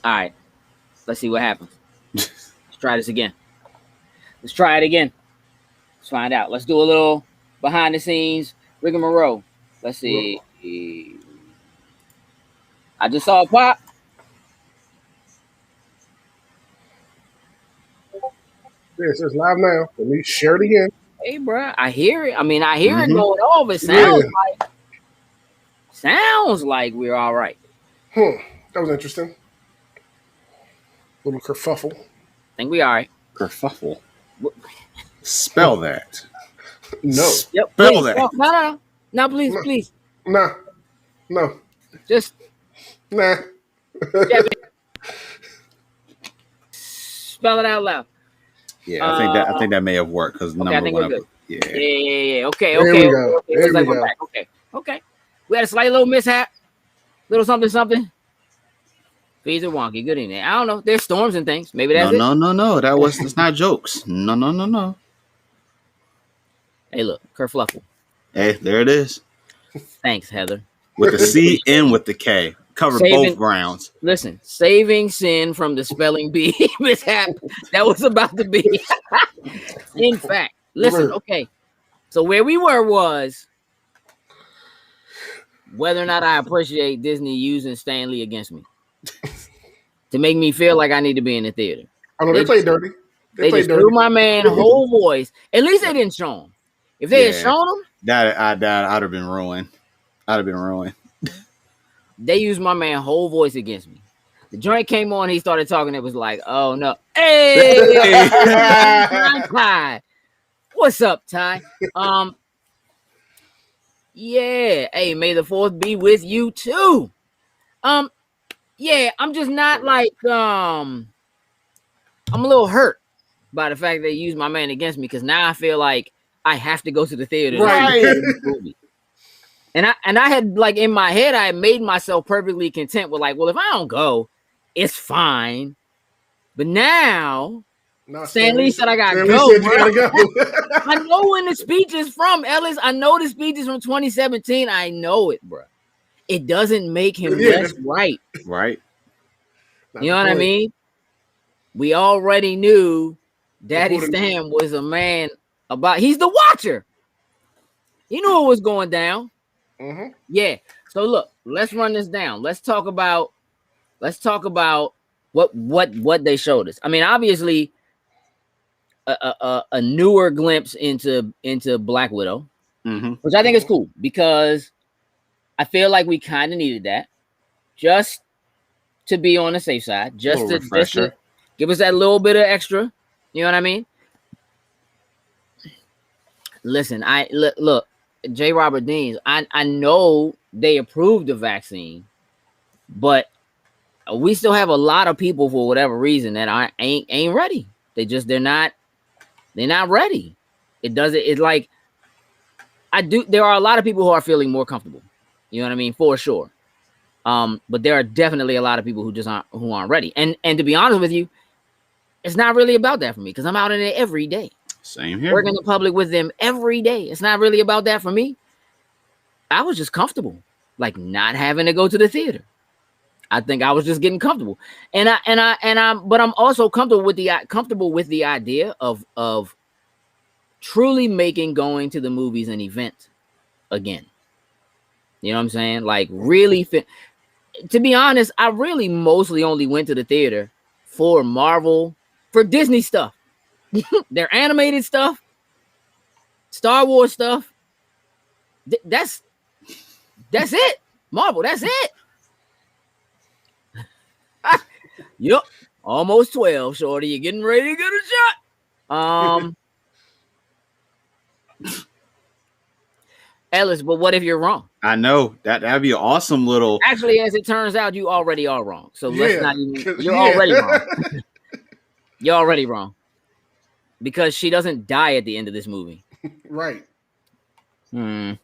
All right. Let's see what happens. Let's try this again. Let's try it again. Let's find out. Let's do a little behind the scenes rigmarole. Let's see. I just saw a pop. Yeah, it says live now. Let me share it again. Hey, bro, I hear it. I mean, I hear it going off. It sounds like we're all right. That was interesting. Little kerfuffle. I think we all right. Kerfuffle. Spell that. No. Yep, Spell that. No, please. No. Just nah. Spell it out loud. Yeah, I think that may have worked because I think we're good. Yeah. Okay. There we go. Okay. We had a slight little mishap. Little something. Fees are wonky. Good in there. I don't know. There's storms and things. Maybe that's it. No. That's not jokes. No. Hey, look, kerfluffle. Hey, there it is. Thanks, Heather. With the C and with the K. Covered both grounds. Listen, saving sin from the spelling bee mishap that was about to be. In fact, listen, okay. So where we were was whether or not I appreciate Disney using Stan Lee against me to make me feel like I need to be in the theater. I know they played dirty. They just threw my man whole voice. At least they didn't show him. If they had shown him, I'd have been ruined. I'd have been ruined. They used my man whole voice against me. The joint came on, he started talking. It was like, oh no, hey, Ty. What's up, Ty? Yeah, hey, may the 4th be with you too. Yeah, I'm just not like I'm a little hurt by the fact they used my man against me because now I feel like I have to go to the theater. Right. And I had like in my head, I had made myself perfectly content with like, well, if I don't go, it's fine. But now Stan Lee said I gotta go. I know when the speech is from, Ellis. I know the speech is from 2017. I know it, bro. It doesn't make him less right. Right. You know what I mean? We already knew Daddy Stan was a man he's the watcher. He knew what was going down. Mm-hmm. Yeah. So look, let's run this down. Let's talk about what they showed us. I mean, obviously, a newer glimpse into Black Widow, which I think is cool because I feel like we kind of needed that just to be on the safe side, just to give us that little bit of extra. You know what I mean? Listen, look, J. Robert Deans. I know they approved the vaccine, but we still have a lot of people for whatever reason that ain't ready. They're not ready. It's like there are a lot of people who are feeling more comfortable. You know what I mean? For sure. But there are definitely a lot of people who aren't ready. And to be honest with you, it's not really about that for me because I'm out in it every day. Same here. Working in public with them every day. It's not really about that for me. I was just comfortable, like not having to go to the theater. I think I was just getting comfortable, but I'm also comfortable with the idea of truly making going to the movies an event again. You know what I'm saying? Like really, to be honest, I really mostly only went to the theater for Marvel, for Disney stuff, their animated stuff, Star Wars stuff. That's it. Marvel, that's it. Yep, almost 12, shorty. You're getting ready to get a shot. Ellis, but what if you're wrong? I know that'd be an awesome little. Actually, as it turns out, you already are wrong. So let's not even. You're already wrong. You're already wrong because she doesn't die at the end of this movie. Right. Plus,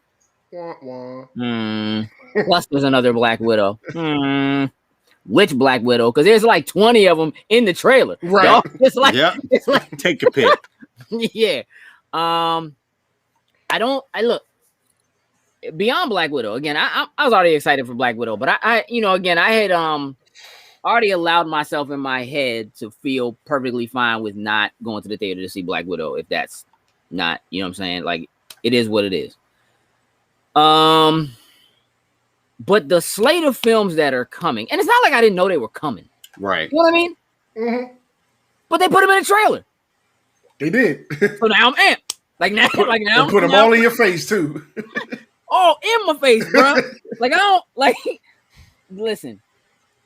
there's another Black Widow. Which Black Widow? Because there's like 20 of them in the trailer. Right. It's like take a pick. Yeah. I look beyond Black Widow. Again, I was already excited for Black Widow, but I had already allowed myself in my head to feel perfectly fine with not going to the theater to see Black Widow. If that's not, you know what I'm saying? Like, it is what it is. But the slate of films that are coming, and it's not like I didn't know they were coming. Right. You know what I mean? Mm-hmm. But they put them in a trailer. They did. So now I'm amped. Like now, and put them all in your face too. All in my face, bro. Like I don't like. Listen,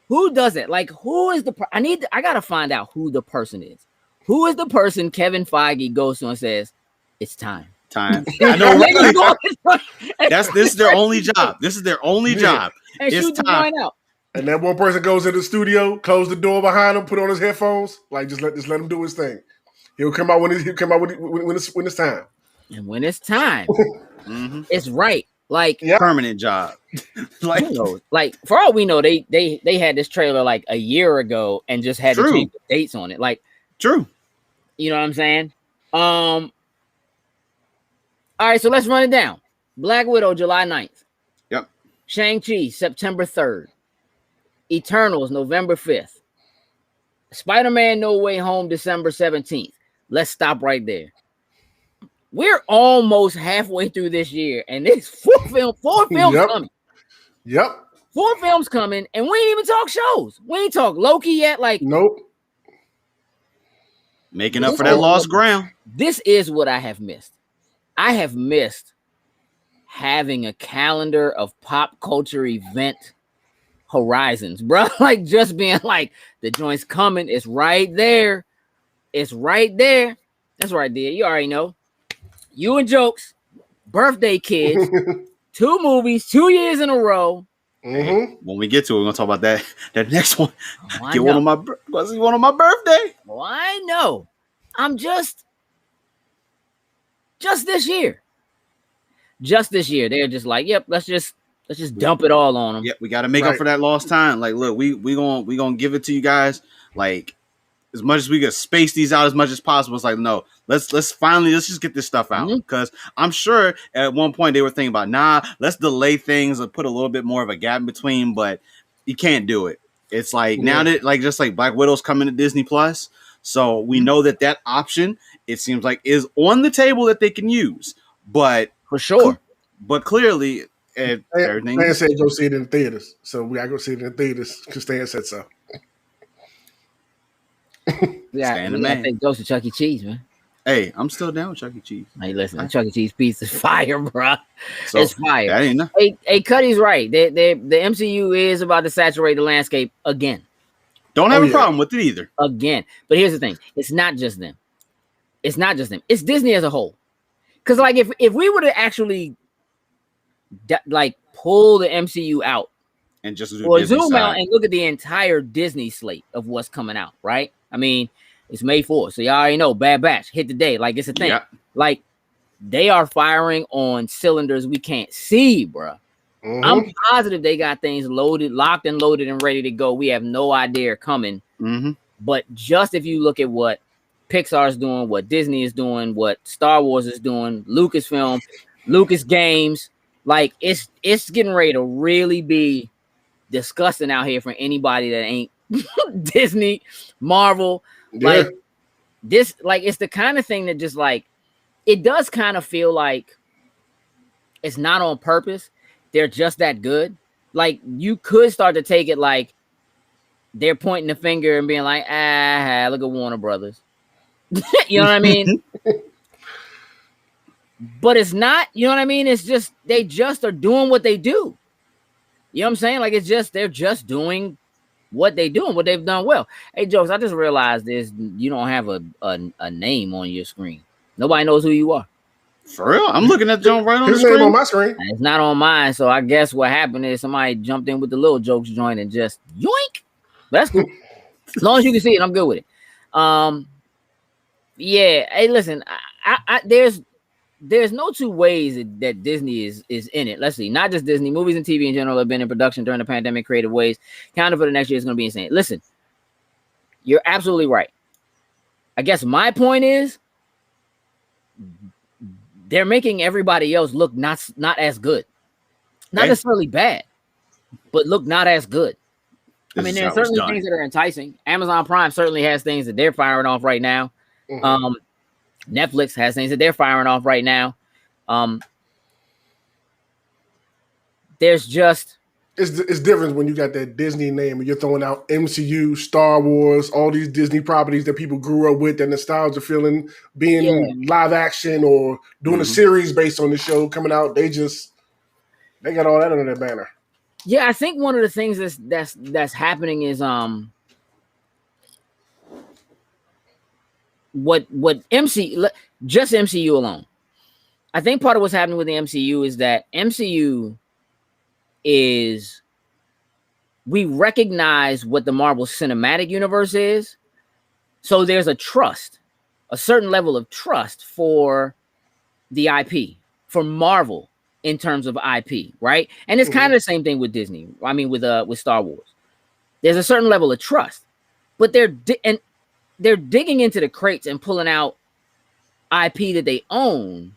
who does it? Like who is the? I gotta find out who the person is. Who is the person Kevin Feige goes to and says, "It's time." I know, right? This is their only job. This is their only job. And it's time. Out. And that one person goes into the studio, close the door behind him, put on his headphones, like just let him do his thing. He'll come out when it's time. And when it's time, it's right. Like permanent job. Like who knows? Like for all we know, they had this trailer like a year ago and just had to change the dates on it. Like true. You know what I'm saying? All right, so let's run it down. Black Widow, July 9th. Yep. Shang-Chi, September 3rd. Eternals, November 5th. Spider-Man No Way Home, December 17th. Let's stop right there. We're almost halfway through this year, and there's four films coming. Yep. 4 films coming, and we ain't even talk shows. We ain't talk Loki yet. Like, nope. Making up for that lost ground. This is what I have missed. I have missed having a calendar of pop culture event horizons, bro. Like just being like, the joint's coming. It's right there. It's right there. That's right there. You already know. You and Jokes, birthday kids, 2 movies, 2 years in a row. When we get to it, we're gonna talk about that next one. Get one on my birthday. Well, I know. I'm just this year. Just this year. They're just like, yep, let's just dump it all on them. Yep, we gotta make up for that lost time. Like, look, we gonna give it to you guys. Like, as much as we could space these out as much as possible. It's like, no, let's just get this stuff out. Because I'm sure at one point they were thinking about, let's delay things or put a little bit more of a gap in between, but you can't do it. It's like now that just like Black Widow's coming to Disney Plus, so we know that option, it seems like, is on the table that they can use. But for sure. But clearly everything. Stan said go see it in theaters. So we gotta go see it in theaters because Stan said so. Yeah, I think goes to Chuck E. Cheese, man. Hey, I'm still down with Chuck E. Cheese. Hey, listen, Chuck E. Cheese pizza is fire, bro. So, it's fire. I didn't know. Hey, Cuddy's right. The MCU is about to saturate the landscape again. Don't have a problem with it either. Again. But here's the thing. It's not just them. It's not just them. It's Disney as a whole. Because, like, if we were to actually, pull the MCU out and just zoom out and look at the entire Disney slate of what's coming out, right? I mean, it's May 4th, so y'all already know Bad Batch hit the day. Like, it's a thing. Yeah. Like, they are firing on cylinders we can't see, bro. I'm positive they got things locked and loaded and ready to go. We have no idea coming. But just if you look at what Pixar's doing, what Disney is doing, what Star Wars is doing, Lucasfilm, Lucas Games, like it's getting ready to really be disgusting out here for anybody that ain't Disney, Marvel. Like this, like it's the kind of thing that just like it does kind of feel like it's not on purpose. They're just that good. Like you could start to take it like they're pointing the finger and being like, look at Warner Brothers. You know what I mean? But it's not, you know what I mean? It's just, they just are doing what they do. You know what I'm saying? Like, it's just, they're just doing what they do and what they've done well. Hey, Jokes, I just realized you don't have a name on your screen. Nobody knows who you are. For real? I'm looking at John right on His the screen. name on my screen. It's not on mine, so I guess what happened is somebody jumped in with the little Jokes joint and just yoink. But that's cool. As long as you can see it, I'm good with it. Yeah. Hey, listen, there's no two ways that Disney is in it. Let's see. Not just Disney. Movies and TV in general have been in production during the pandemic creative ways. Counting for the next year is going to be insane. Listen, you're absolutely right. I guess my point is they're making everybody else look not as good. Not necessarily bad, but look not as good. I mean, there are certainly things that are enticing. Amazon Prime certainly has things that they're firing off right now. Mm-hmm. Netflix has things that they're firing off right now. There's just it's different when you got that Disney name and you're throwing out MCU, Star Wars, all these Disney properties that people grew up with, that nostalgia feeling, being live action or doing a series based on the show coming out. They got all that under their banner. Yeah, I think one of the things that's happening is what just MCU alone. I think part of what's happening with the MCU is that MCU is, we recognize what the Marvel Cinematic Universe is. So there's a certain level of trust for the IP, for Marvel in terms of IP, right? And it's kind of the same thing with Disney. I mean, with Star Wars. There's a certain level of trust, but they're digging into the crates and pulling out IP that they own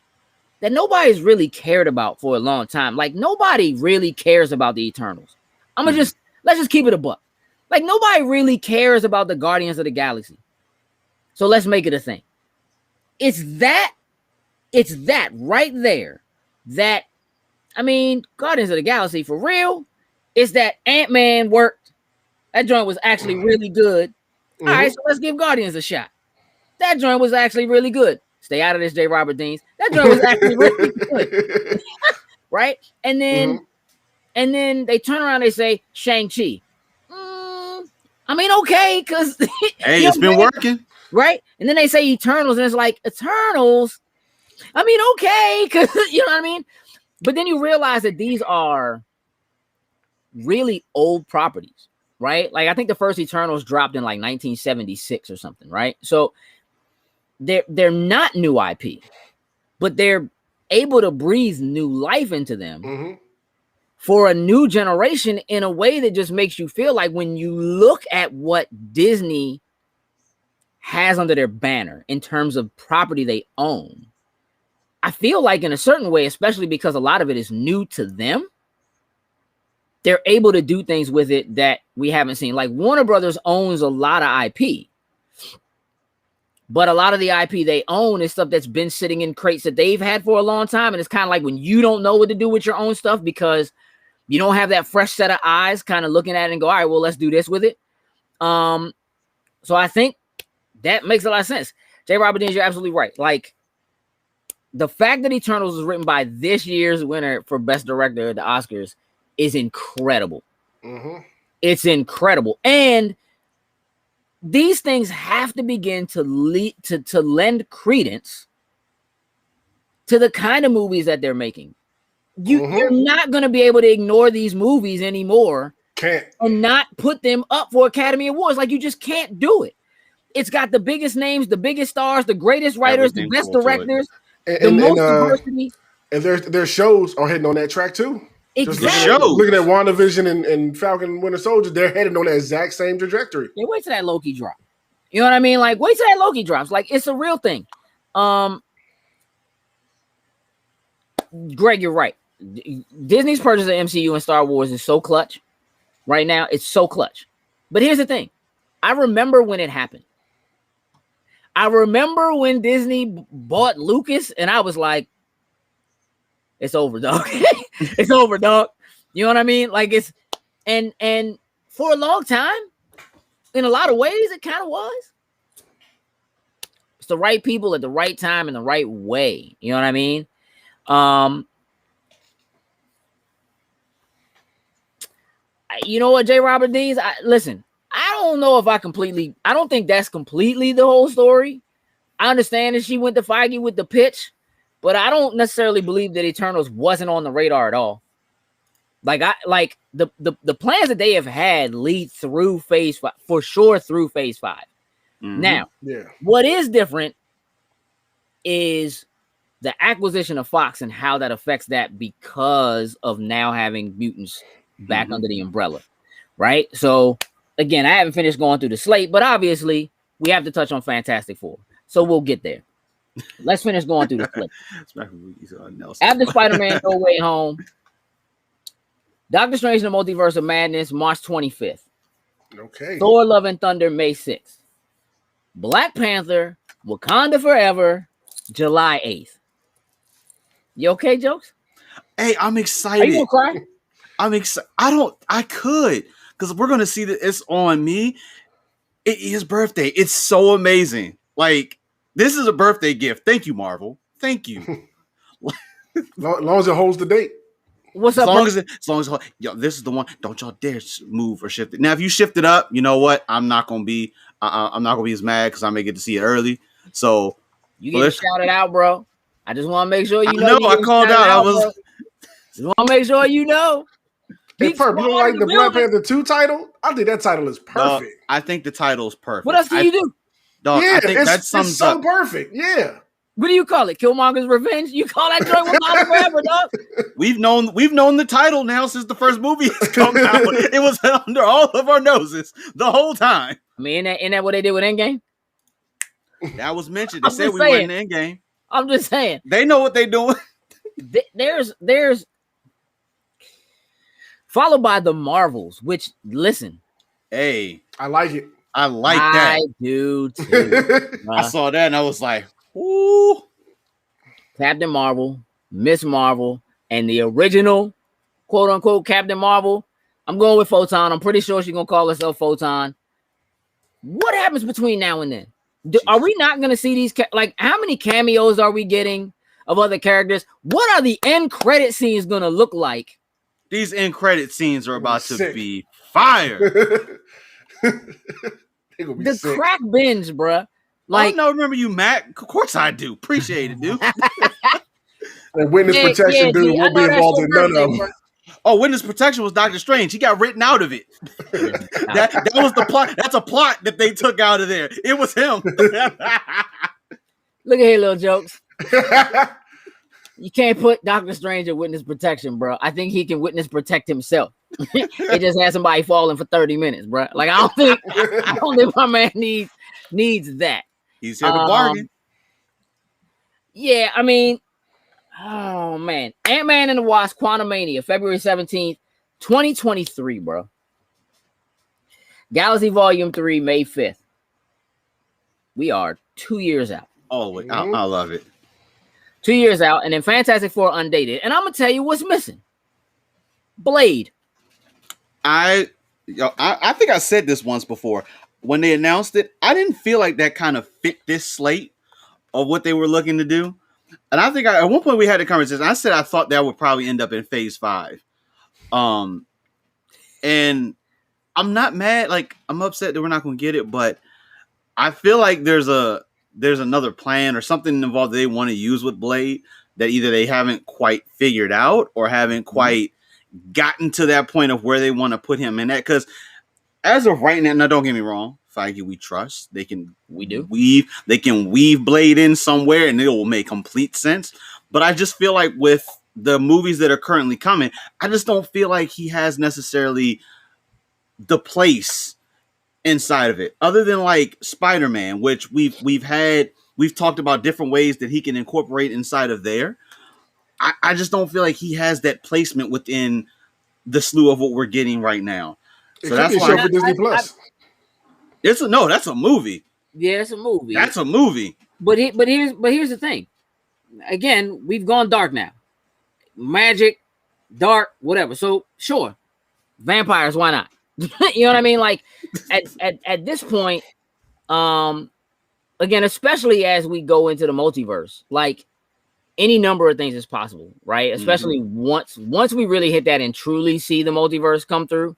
that nobody's really cared about for a long time. Like, nobody really cares about the Eternals. Let's just keep it a buck. Like, nobody really cares about the Guardians of the Galaxy. So let's make it a thing. It's that right there that, I mean, Guardians of the Galaxy, for real, it's that Ant-Man worked. That joint was actually really good. All right, so let's give Guardians a shot. That joint was actually really good. Stay out of this, J. Robert Deans. That joint was actually really good. Right? And then they turn around and they say, Shang-Chi. I mean, okay, because hey, it's been working. Right? And then they say Eternals, and it's like, Eternals? I mean, okay, because you know what I mean? But then you realize that these are really old properties, right? Like, I think the first Eternals dropped in like 1976 or something, right? So they're not new IP, but they're able to breathe new life into them for a new generation in a way that just makes you feel like, when you look at what Disney has under their banner in terms of property they own, I feel like in a certain way, especially because a lot of it is new to them, they're able to do things with it that we haven't seen. Like, Warner Brothers owns a lot of IP, but a lot of the IP they own is stuff that's been sitting in crates that they've had for a long time. And it's kind of like when you don't know what to do with your own stuff because you don't have that fresh set of eyes kind of looking at it and go, all right, well, let's do this with it. So I think that makes a lot of sense. J. Robert Deans, you're absolutely right. Like, the fact that Eternals was written by this year's winner for Best Director at the Oscars is incredible. It's incredible. And these things have to begin to lend credence to the kind of movies that they're making. You're not going to be able to ignore these movies anymore and not put them up for Academy Awards. Like, you just can't do it. It's got the biggest names, the biggest stars, the greatest writers, the best directors, the most diversity. And their shows are heading on that track too. Exactly. Looking at WandaVision and Falcon Winter Soldier, they're heading on that exact same trajectory. Yeah, wait till that Loki drop. You know what I mean? Like, wait till that Loki drops. Like, it's a real thing. Greg, you're right. Disney's purchase of MCU and Star Wars is so clutch right now. It's so clutch. But here's the thing. I remember when it happened. I remember when Disney bought Lucas, and I was like, it's over, dog. It's over, dog. You know what I mean? Like, it's and for a long time, in a lot of ways, it kind of was. It's the right people at the right time in the right way. You know what I mean? You know what, J. Robert Deans? Listen, I don't know if I don't think that's completely the whole story. I understand that she went to Feige with the pitch, but I don't necessarily believe that Eternals wasn't on the radar at all. Like the plans that they have had lead through phase 5, for sure through phase 5. Now, what is different is the acquisition of Fox and how that affects that because of now having mutants back under the umbrella, right? So again, I haven't finished going through the slate, but obviously we have to touch on Fantastic Four. So we'll get there. Let's finish going through the slate. After Spider-Man No Way Home, Doctor Strange in the Multiverse of Madness, March 25th. Okay. Thor: Love and Thunder, May 6th. Black Panther, Wakanda Forever, July 8th. You okay, Jokes? Hey, I'm Are you excited. gonna cry? I'm excited. I could, because we're gonna see that it's on me. His birthday. It's so amazing. Like, this is a birthday gift. Thank you, Marvel. Thank you. As long as it holds the date. What's As up, long as yo, this is the one. Don't y'all dare move or shift it. Now, if you shift it up, you know what? I'm not gonna be as mad because I may get to see it early. So you getting shouted out, bro? I just want to make sure you know. I called out. I was. Just want to make sure you know. Hey, Perp, you don't like the Black Panther 2 title? I think that title is perfect. I think the title is perfect. What else can you do? Dog, yeah, I think that sums it's so up. perfect. Yeah. What do you call it? Killmonger's Revenge? You call that joint Wakanda Forever, dog? We've known the title now since the first movie has come out. It was under all of our noses the whole time. I mean, isn't that what they did with Endgame? That was mentioned. They said we were in the Endgame. I'm just saying. They know what they're doing. There's followed by the Marvels, which, listen. Hey. I like it. I like that. I do too. I saw that and I was like, ooh. Captain Marvel, Miss Marvel, and the original quote unquote Captain Marvel. I'm going with Photon. I'm pretty sure she's gonna call herself Photon. What happens between now and then? Are we not gonna see these? Like, how many cameos are we getting of other characters? What are the end credit scenes gonna look like? These end credit scenes are about to be fire. The sick. Crack binge, bruh. Like, no, remember you, Matt? Of course I do. Appreciate it, dude. And witness protection, dude, won't be involved in none of them. Oh, witness protection was Doctor Strange. He got written out of it. that was the plot. That's a plot that they took out of there. It was him. Look at here, little Jokes. You can't put Doctor Strange in witness protection, bro. I think he can witness protect himself. It just had somebody falling for 30 minutes, bro. Like, I don't think my man needs that. He's here to bargain. Yeah, I mean, oh man. Ant-Man and the Wasp, Quantumania, February 17th, 2023, bro. Galaxy Volume 3, May 5th. We are 2 years out. Oh, I love it. 2 years out, and then Fantastic Four Undated. And I'm gonna tell you what's missing. Blade. I think I said this once before. When they announced it, I didn't feel like that kind of fit this slate of what they were looking to do. And I think at one point we had a conversation. I said I thought that would probably end up in Phase 5. And I'm not mad. Like, I'm upset that we're not going to get it, but I feel like there's another plan or something involved that they want to use with Blade that either they haven't quite figured out or haven't quite gotten to that point of where they want to put him in that. Because as of right now, don't get me wrong, Feige we trust. They can weave Blade in somewhere and it will make complete sense. But I just feel like with the movies that are currently coming, I just don't feel like he has necessarily the place inside of it, other than like Spider-Man, which we've talked about different ways that he can incorporate inside of there. I just don't feel like he has that placement within the slew of what we're getting right now. So that's why for Disney Plus. That's a movie. Yeah, it's a movie. That's a movie. But here's the thing. Again, we've gone dark now. Magic, dark, whatever. So sure, vampires. Why not? You know what I mean? Like at this point, again, especially as we go into the multiverse, like any number of things is possible, right? Especially once we really hit that and truly see the multiverse come through.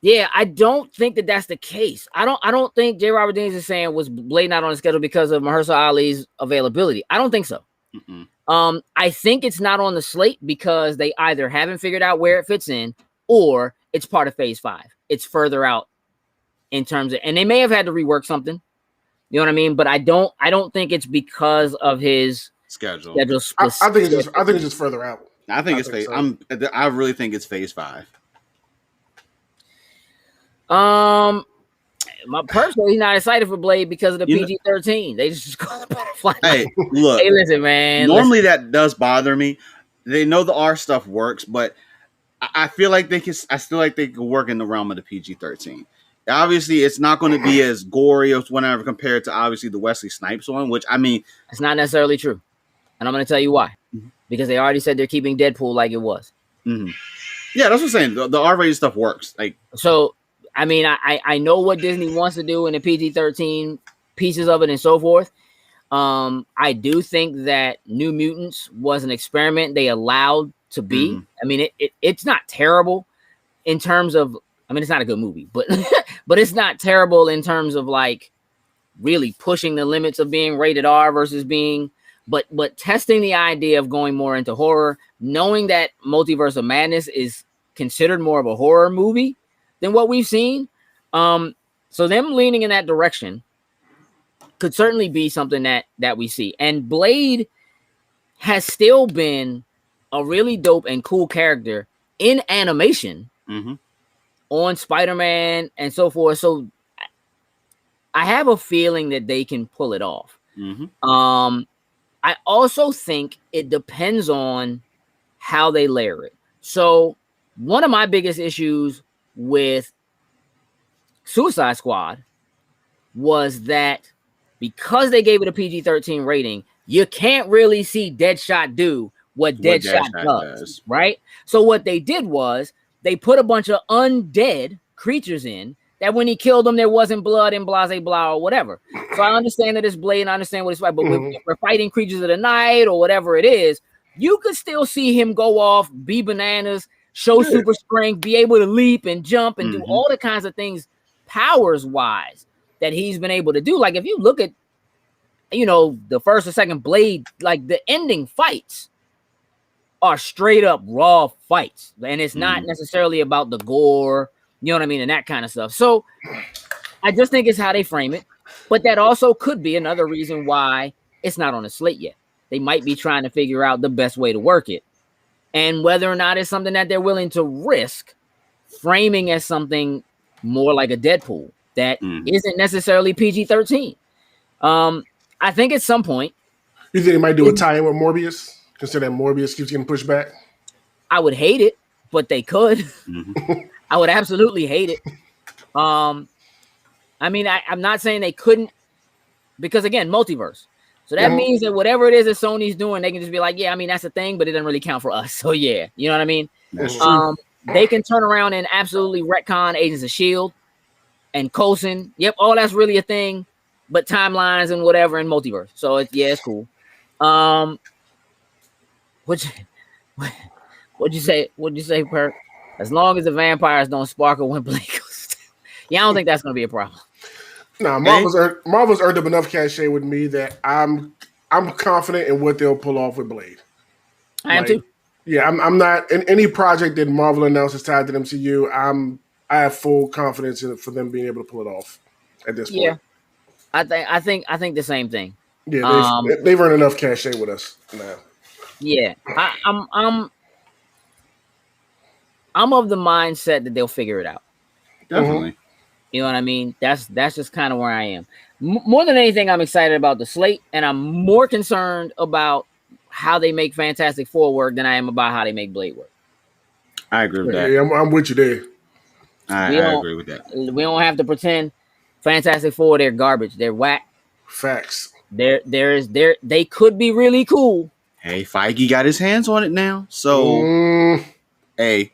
Yeah, I don't think that that's the case. I don't think J. Robert Deans is saying was Blade not on the schedule because of Mahershala Ali's availability. I don't think so. I think it's not on the slate because they either haven't figured out where it fits in or it's part of Phase 5. It's further out in terms of, and they may have had to rework something. You know what I mean? But I don't think it's because of his schedule. I think it's just further out. I think it's Phase. So. I really think it's Phase 5. Personally, he's not excited for Blade because of the PG-13. They just call it Butterfly. Hey, look. Hey, listen, man. Normally that does bother me. They know the R stuff works, but I feel like they can. I still like they could work in the realm of the PG-13. Obviously, it's not going to be as gory as whenever compared to obviously the Wesley Snipes one, which I mean, it's not necessarily true, and I'm going to tell you why. Because they already said they're keeping Deadpool like it was. Mm-hmm. Yeah, that's what I'm saying. The R-rated stuff works. Like, so, I mean, I know what Disney wants to do in the PG-13 pieces of it and so forth. I do think that New Mutants was an experiment they allowed to be. Mm-hmm. I mean, it's not terrible in terms of. I mean, it's not a good movie, but but it's not terrible in terms of like really pushing the limits of being rated R versus being. But testing the idea of going more into horror, knowing that Multiverse of Madness is considered more of a horror movie than what we've seen. So them leaning in that direction could certainly be something that we see. And Blade has still been a really dope and cool character in animation on Spider-Man and so forth. So I have a feeling that they can pull it off. I also think it depends on how they layer it. So one of my biggest issues with Suicide Squad was that because they gave it a PG-13 rating, you can't really see Deadshot do what Deadshot does, right? So what they did was they put a bunch of undead creatures in that when he killed them, there wasn't blood and blah, blah, or whatever. So I understand that it's Blade and I understand what it's like, but when we're fighting creatures of the night or whatever it is, you could still see him go off, be bananas, show super strength, be able to leap and jump and do all the kinds of things powers-wise that he's been able to do. Like if you look at, you know, the first or second Blade, like the ending fights are straight up raw fights. And it's not necessarily about the gore, you know what I mean? And that kind of stuff. So I just think it's how they frame it. But that also could be another reason why it's not on the slate yet. They might be trying to figure out the best way to work it. And whether or not it's something that they're willing to risk framing as something more like a Deadpool that isn't necessarily PG-13. I think at some point. You think they might do a tie-in with Morbius? Considering Morbius keeps getting pushed back? I would hate it, but they could. I would absolutely hate it. I mean, I'm not saying they couldn't, because again, multiverse. So that means that whatever it is that Sony's doing, they can just be like, yeah, I mean, that's a thing, but it doesn't really count for us. So yeah, you know what I mean? They can turn around and absolutely retcon Agents of S.H.I.E.L.D. and Coulson. Yep, all that's really a thing, but timelines and whatever and multiverse. So it's cool. What'd you say, Perk? As long as the vampires don't sparkle when Blade goes down. Yeah, I don't think that's going to be a problem. No, Marvel's earned up enough cachet with me that I'm confident in what they'll pull off with Blade. I am too. Yeah, I'm not in any project that Marvel announces tied to the MCU. I have full confidence in it for them being able to pull it off at this point. Yeah, I think the same thing. Yeah, they've earned enough cachet with us now. Yeah, I'm of the mindset that they'll figure it out. Definitely. You know what I mean? That's just kind of where I am. More than anything, I'm excited about the slate, and I'm more concerned about how they make Fantastic Four work than I am about how they make Blade work. I agree with that. Yeah, I'm with you there. I agree with that. We don't have to pretend Fantastic Four, they're garbage. They're whack. Facts. They could be really cool. Hey, Feige got his hands on it now. So, hey.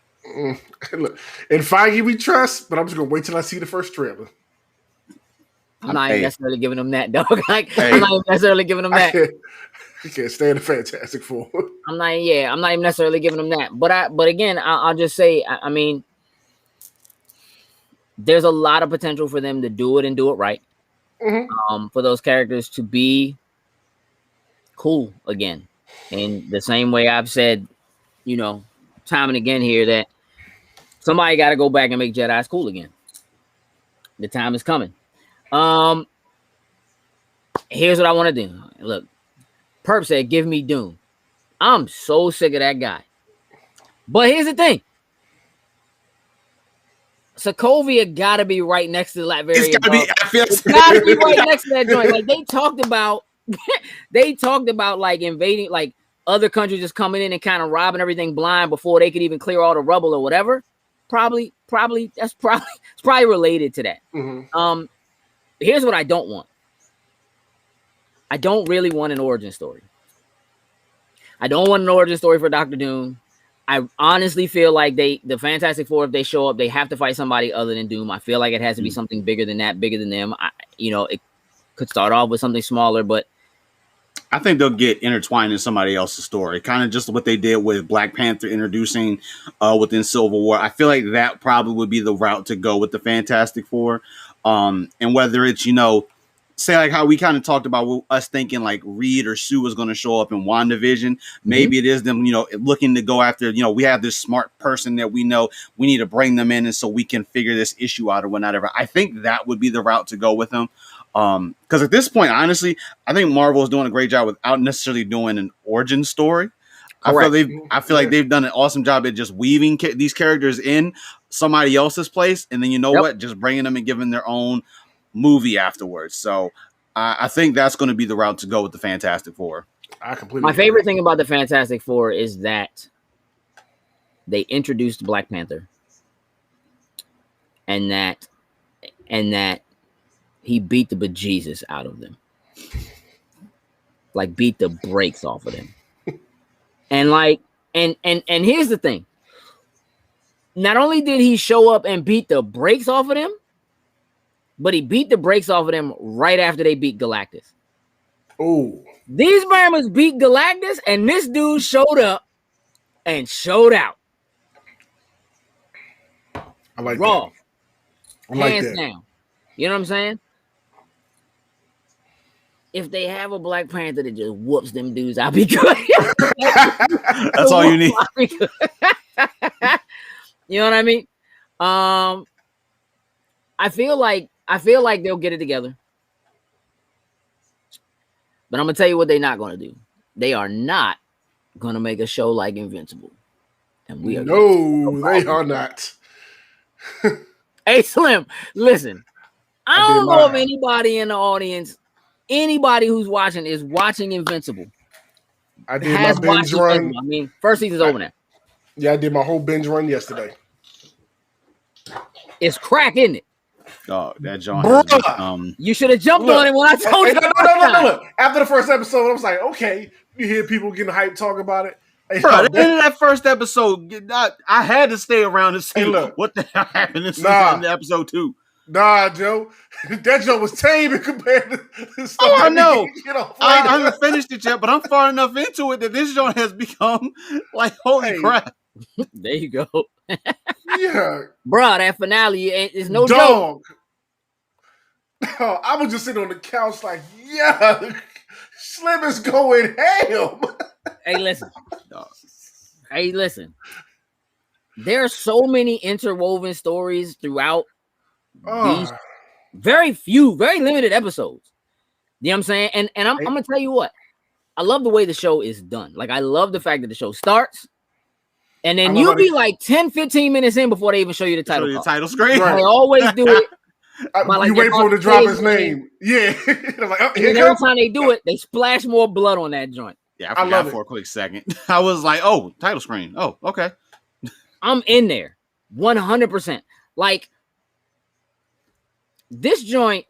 Look, in Feige we trust, but I'm just going to wait till I see the first trailer. I'm not even necessarily giving them that, dog. I'm not even necessarily giving them that. You can't stand the Fantastic Four. I'm not even necessarily giving them that. But again, I'll just say, I mean, there's a lot of potential for them to do it and do it right. For those characters to be cool again. In the same way I've said, you know, time and again here that somebody got to go back and make Jedi's cool again. The time is coming. Here's what I want to do. Look, Perp said, give me Doom. I'm so sick of that guy. But here's the thing. Sokovia got to be right next to that very. It's got to be. It's got to be right next to that joint. Like they talked about like invading, like other countries just coming in and kind of robbing everything blind before they could even clear all the rubble or whatever. Probably it's probably related to that. Mm-hmm. Here's what I don't want. I don't really want an origin story. I don't want an origin story for Doctor Doom. I honestly feel like the Fantastic Four, if they show up, they have to fight somebody other than Doom. I feel like it has to be something bigger than that, bigger than them. It could start off with something smaller, but I think they'll get intertwined in somebody else's story. Kind of just what they did with Black Panther introducing within Civil War. I feel like that probably would be the route to go with the Fantastic Four. And whether it's, say like how we kind of talked about us thinking like Reed or Sue was going to show up in WandaVision. Maybe it is them, looking to go after, we have this smart person that we know we need to bring them in and so we can figure this issue out or whatever. I think that would be the route to go with them. Because at this point, honestly, I think Marvel is doing a great job without necessarily doing an origin story. correct. I feel like they've done an awesome job at just weaving these characters in somebody else's place. And then what? Just bringing them and giving their own movie afterwards. So I think that's going to be the route to go with the Fantastic Four. My favorite thing about the Fantastic Four is that they introduced Black Panther, and that he beat the bejesus out of them, like beat the brakes off of them. And and here's the thing: not only did he show up and beat the brakes off of them, but he beat the brakes off of them right after they beat Galactus. Oh, these Mammers beat Galactus, and this dude showed up and showed out. I like Raw. That. I like Hands that. down. You know what I'm saying? If they have a Black Panther that just whoops them dudes, I'll be good. That's all you need. You know what I mean? I feel like they'll get it together. But I'm gonna tell you what they're not gonna do. They are not gonna make a show like Invincible. And we are they are not. Hey Slim, listen. I don't know if anybody in the audience, anybody who's watching is watching Invincible. I did my binge run. I mean, first season's over now. Yeah, I did my whole binge run yesterday. It's crack, isn't it? Oh, that John. You should have jumped on it when I told you. No. After the first episode, I was like, okay, you hear people getting hyped, talk about it. Hey, bro, at the end of that first episode, I had to stay around and see what the hell happened in episode 2. Nah, Joe. That Joe was tame compared to stuff. Oh, I know. I haven't finished it yet, but I'm far enough into it that this joint has become like, holy crap. There you go. Yeah. Bro, that finale is no joke. I was just sitting on the couch like, yeah, Slim is going ham. Hey, listen. There are so many interwoven stories throughout these very limited episodes. You know what I'm saying? And I'm going to tell you what. I love the way the show is done. Like, I love the fact that the show starts, and then you'll be like 10, 15 minutes in before they even show you the title card. Title screen. Right. They always do it. You wait for him to drop his name. Yeah. Like, and every time they do it, they splash more blood on that joint. Yeah, I forgot for a quick second. I was like, oh, title screen. Oh, okay. I'm in there 100%. Like, this joint,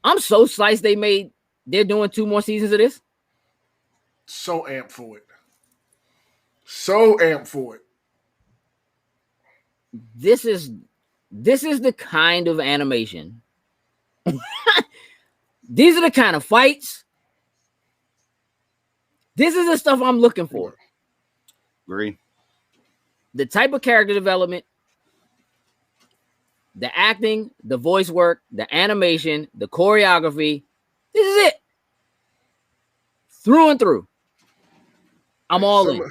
I'm so sliced they're doing 2 more seasons of this. So amped for it. This is the kind of animation. These are the kind of fights. This is the stuff I'm looking for. Agree. The type of character development, the acting, the voice work, the animation, the choreography. This is it. Through and through. I'm all in.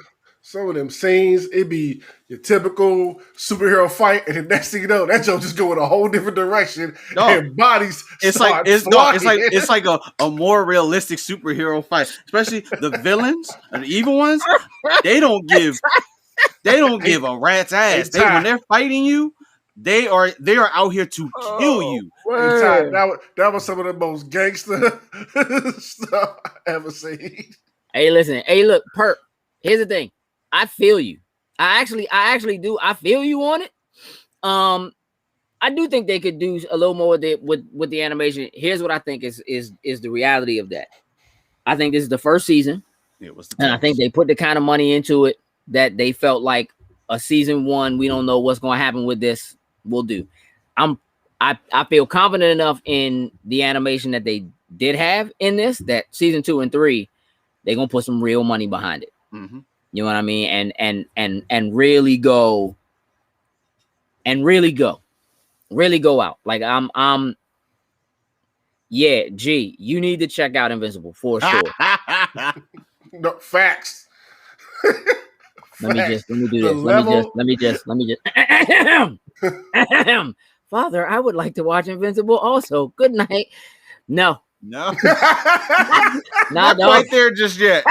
Some of them scenes, it'd be your typical superhero fight, and the next thing you know, that joke just go in a whole different direction, and bodies it's like a more realistic superhero fight. Especially the villains and the evil ones, they don't give a rat's ass. When they're fighting you, they are out here to kill you. That was some of the most gangster stuff I ever seen. Hey, listen. Hey, look, Perp. Here's the thing. I feel you. I actually do. I feel you on it. I do think they could do a little more with the animation. Here's what I think is the reality of that. I think this is the first season, and I think they put the kind of money into it that they felt like a season one. We don't know what's going to happen with this. We'll do. I feel confident enough in the animation that they did have in this that season 2 and 3 they're gonna put some real money behind it. Mm-hmm. You know what I mean? And really go out. Like yeah, G, you need to check out Invincible for sure. No, facts. Let me do this. Let me just. Father, I would like to watch Invincible also. Good night. No. Not right there just yet.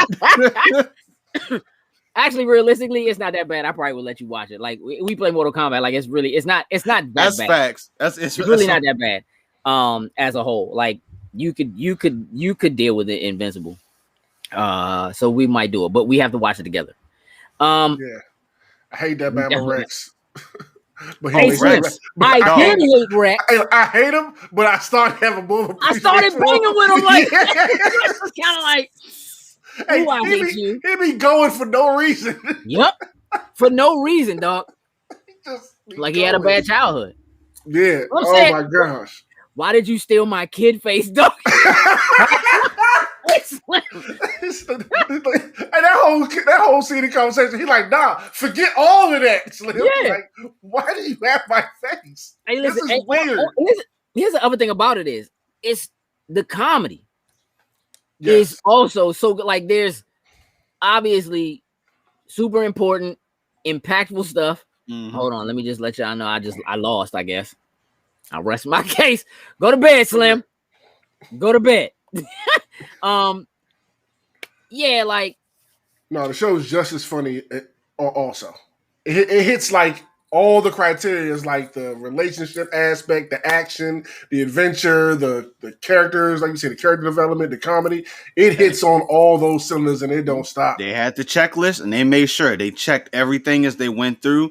Actually, realistically, it's not that bad. I probably would let you watch it. Like we play Mortal Kombat. Like it's not that That's bad. Facts. It's really not that bad. As a whole, like you could deal with it Invincible. So we might do it, but we have to watch it together. Yeah, I hate that Bama Rex. But I did hate Rex. I hate him, but I started having more. I started banging with him like Rex was kind of like, hey, I hate you. He be going for no reason. Yep, for no reason, dog. He had a bad childhood. Yeah. Oh my gosh. Why did you steal my kid face, dog? And that whole scene of conversation, he's like, nah, forget all of that, Slim. Yeah. Like, why do you have my face? Hey, listen, this is weird. Here's the other thing about it it's the comedy is also so good. Like there's obviously super important, impactful stuff. Mm-hmm. Hold on, let me just let y'all know I lost, I guess. I'll rest my case. Go to bed, Slim. Go to bed. Yeah, like no, the show is just as funny. Also, it hits like all the criteria, like the relationship aspect, the action, the adventure, the characters, like you say, the character development, the comedy. It hits on all those cylinders and it don't stop. They had the checklist and they made sure they checked everything as they went through.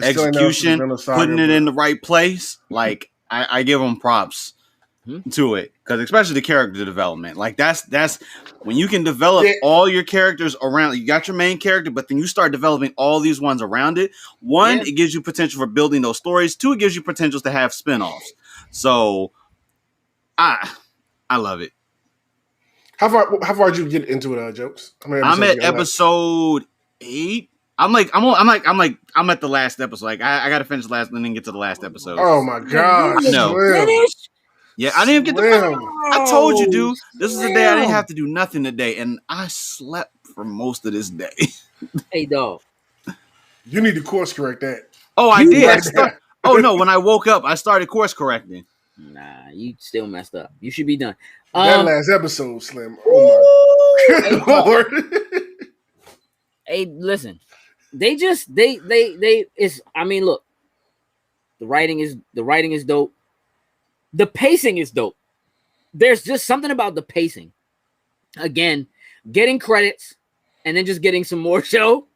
Execution, putting it in the right place. Like I give them props to it, because especially the character development, like that's when you can develop all your characters around. You got your main character, but then you start developing all these ones around it. One, it gives you potential for building those stories. Two, it gives you potential to have spinoffs. So I love it. How far did you get into it, Jokes? I'm at episode 8. I'm at the last episode. Like I gotta finish the last and then get to the last episode. Oh my god! No. Yeah, I didn't get the. I told you, dude. This is the day I didn't have to do nothing today, and I slept for most of this day. Hey, dog. You need to course correct that. Oh, I did. Oh no! When I woke up, I started course correcting. Nah, you still messed up. You should be done. That last episode, Slim. Oh my good Lord. Hey, listen. They it's. I mean, look. The writing is dope. The pacing is dope. There's just something about the pacing. Again, getting credits and then just getting some more show.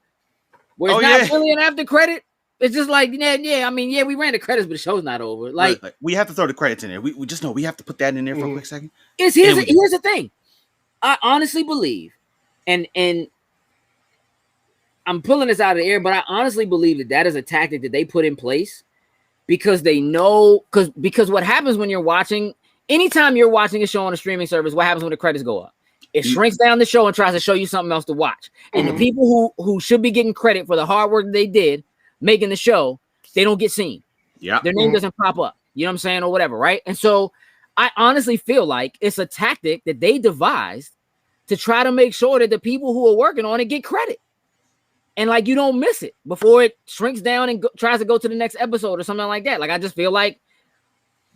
Where it's not really an after credit. It's just like, I mean, we ran the credits, but the show's not over. Like we have to throw the credits in there. We just know we have to put that in there for a quick second. Here's the thing. I honestly believe, and I'm pulling this out of the air, but I honestly believe that is a tactic that they put in place. Because they know, because what happens when you're watching, anytime you're watching a show on a streaming service, what happens when the credits go up? It shrinks down the show and tries to show you something else to watch. And the people who should be getting credit for the hard work they did making the show, they don't get seen. Yeah, their name doesn't pop up. You know what I'm saying, or whatever, right? And so I honestly feel like it's a tactic that they devised to try to make sure that the people who are working on it get credit. And like you don't miss it before it shrinks down and tries to go to the next episode or something like that. Like I just feel like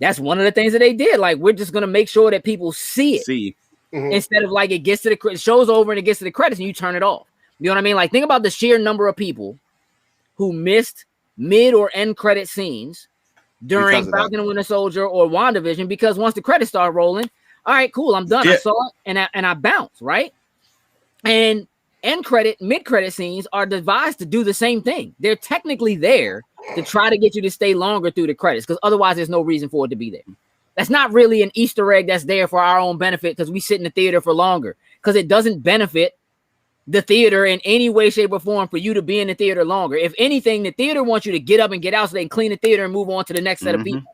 that's one of the things that they did. Like we're just gonna make sure that people see it instead of like it gets to the show's over and it gets to the credits and you turn it off. You know what I mean? Like think about the sheer number of people who missed mid or end credit scenes during Falcon and Winter Soldier or WandaVision because once the credits start rolling, all right, cool, I'm done. I saw it and I bounce, right? And end credit, mid credit scenes are devised to do the same thing. They're technically there to try to get you to stay longer through the credits, because otherwise there's no reason for it to be there. That's not really an Easter egg that's there for our own benefit because we sit in the theater for longer, because it doesn't benefit the theater in any way, shape, or form for you to be in the theater longer. If anything, the theater wants you to get up and get out so they can clean the theater and move on to the next set of people.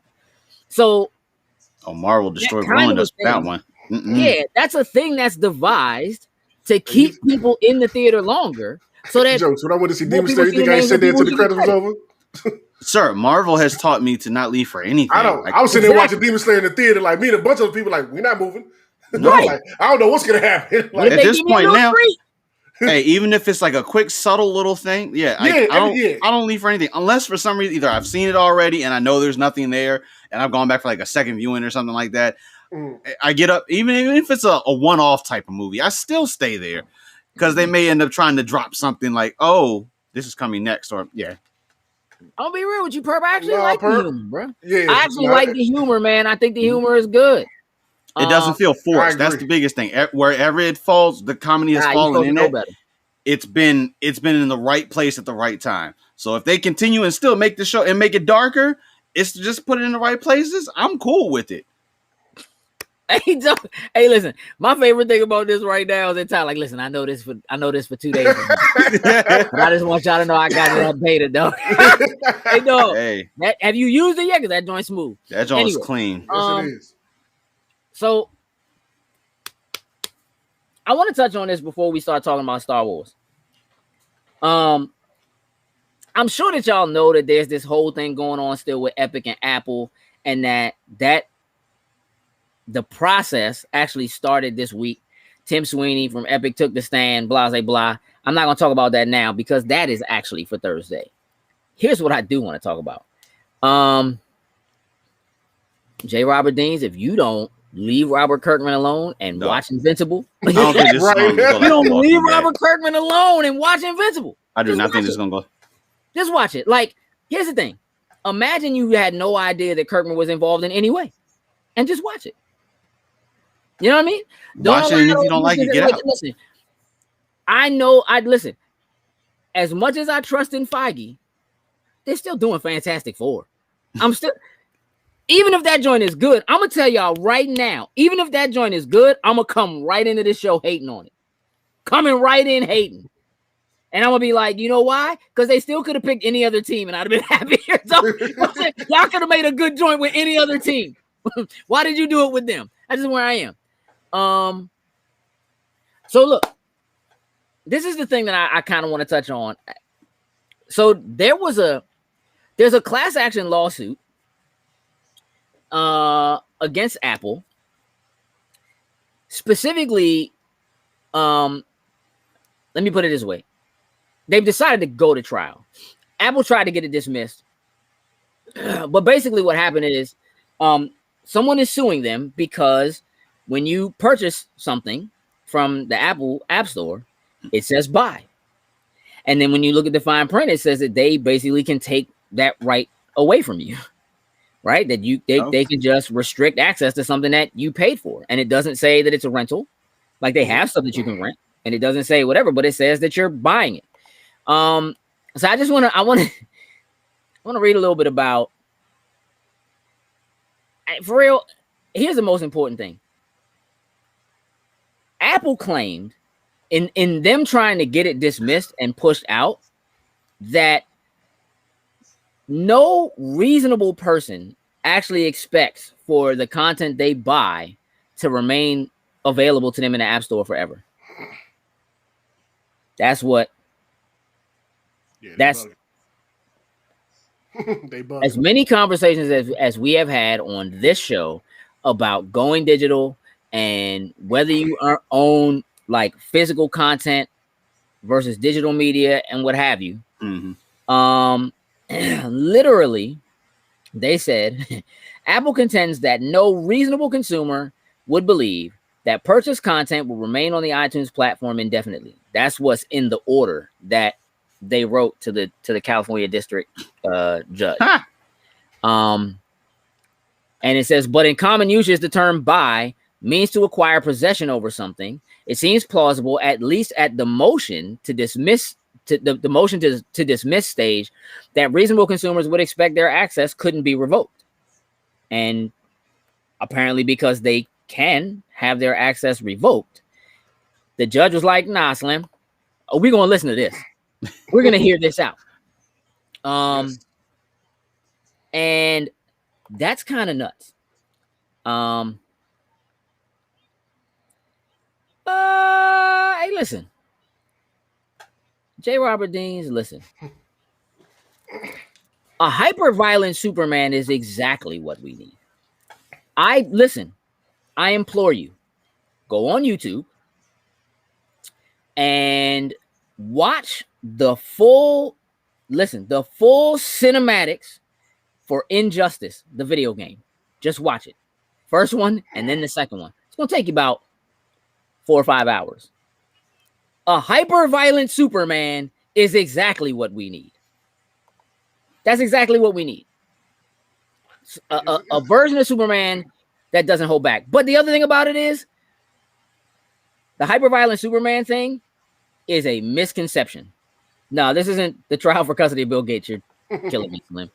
So, Marvel destroyed ruined us with that one. Yeah, that's a thing that's devised to keep people in the theater longer. So that jokes. When I went to see Demon Slayer, you think I ain't sit there until the credits was over? Sir, Marvel has taught me to not leave for anything. I don't. I was sitting there watching Demon Slayer in the theater, like me and a bunch of people, like, we're not moving. Right. Like, I don't know what's gonna happen. Like, at this point now, hey, even if it's like a quick, subtle little thing, I don't leave for anything unless for some reason either I've seen it already and I know there's nothing there, and I've gone back for like a second viewing or something like that. I get up, even if it's a one-off type of movie, I still stay there because they may end up trying to drop something like, "Oh, this is coming next," or I'll be real with you, Perp. I actually like the humor, bro. Yeah, I actually like the humor, man. I think the humor is good. It doesn't feel forced. That's the biggest thing. Wherever it falls, the comedy has fallen in it. It's been in the right place at the right time. So if they continue and still make the show and make it darker, it's just put it in the right places. I'm cool with it. Hey, listen. My favorite thing about this right now is that like, listen, I know this for 2 days, but I just want y'all to know I got it updated, though. Hey, dog. Hey, have you used it yet? Because that joint's smooth. That joint's clean. Yes, it is. So I want to touch on this before we start talking about Star Wars. I'm sure that y'all know that there's this whole thing going on still with Epic and Apple, and that the process actually started this week. Tim Sweeney from Epic took the stand, blah, blah, blah. I'm not going to talk about that now because that is actually for Thursday. Here's what I do want to talk about. J. Robert Deans, if you don't leave Robert Kirkman alone and watch Invincible. I don't think this is going to go you don't leave Robert Kirkman alone and watch Invincible. I do not think this is going to go. Just watch it. Like, here's the thing. Imagine you had no idea that Kirkman was involved in any way. And just watch it. You know what I mean? Watch it, and if you don't like it, get out. Listen, I know, listen. As much as I trust in Feige, they're still doing Fantastic Four. Even if that joint is good, I'm going to tell y'all right now, even if that joint is good, I'm going to come right into this show hating on it. Coming right in hating. And I'm going to be like, you know why? Because they still could have picked any other team and I'd have been happier. So, y'all could have made a good joint with any other team. Why did you do it with them? That's just where I am. So look, this is the thing that I kind of want to touch on. So there's a class action lawsuit against Apple. Specifically, let me put it this way. They've decided to go to trial. Apple tried to get it dismissed. But basically what happened is someone is suing them because when you purchase something from the Apple App Store, it says buy. And then when you look at the fine print, it says that they basically can take that right away from you. Right? That they can just restrict access to something that you paid for. And it doesn't say that it's a rental. Like they have stuff that you can rent. And it doesn't say whatever, but it says that you're buying it. So I just want to read a little bit about, for real, here's the most important thing. Apple claimed in them trying to get it dismissed and pushed out that no reasonable person actually expects for the content they buy to remain available to them in the App Store forever. That's what. That's they as many conversations as we have had on this show about going digital and whether you own like physical content versus digital media and what have you. Mm-hmm. Literally, they said Apple contends that no reasonable consumer would believe that purchased content will remain on the iTunes platform indefinitely. That's what's in the order that they wrote to the California district judge. And it says, but in common usage, the term buy means to acquire possession over something It seems plausible, at least at the motion to dismiss the motion to dismiss stage, that reasonable consumers would expect their access couldn't be revoked. And apparently because they can have their access revoked, the judge was like, nah, Slim, we're going to listen to this. We're going to hear this out. Yes. And that's kind of nuts. Hey, listen. J. Robert Deans, listen. A hyper-violent Superman is exactly what we need. I implore you, go on YouTube and watch the full cinematics for Injustice, the video game. Just watch it. First one and then the second one. It's going to take you about 4 or 5 hours. A hyper-violent Superman is exactly what we need. That's exactly what we need. A version of Superman that doesn't hold back. But the other thing about it is, the hyper-violent Superman thing is a misconception. No, this isn't the trial for custody of Bill Gates. You're killing me, Slim.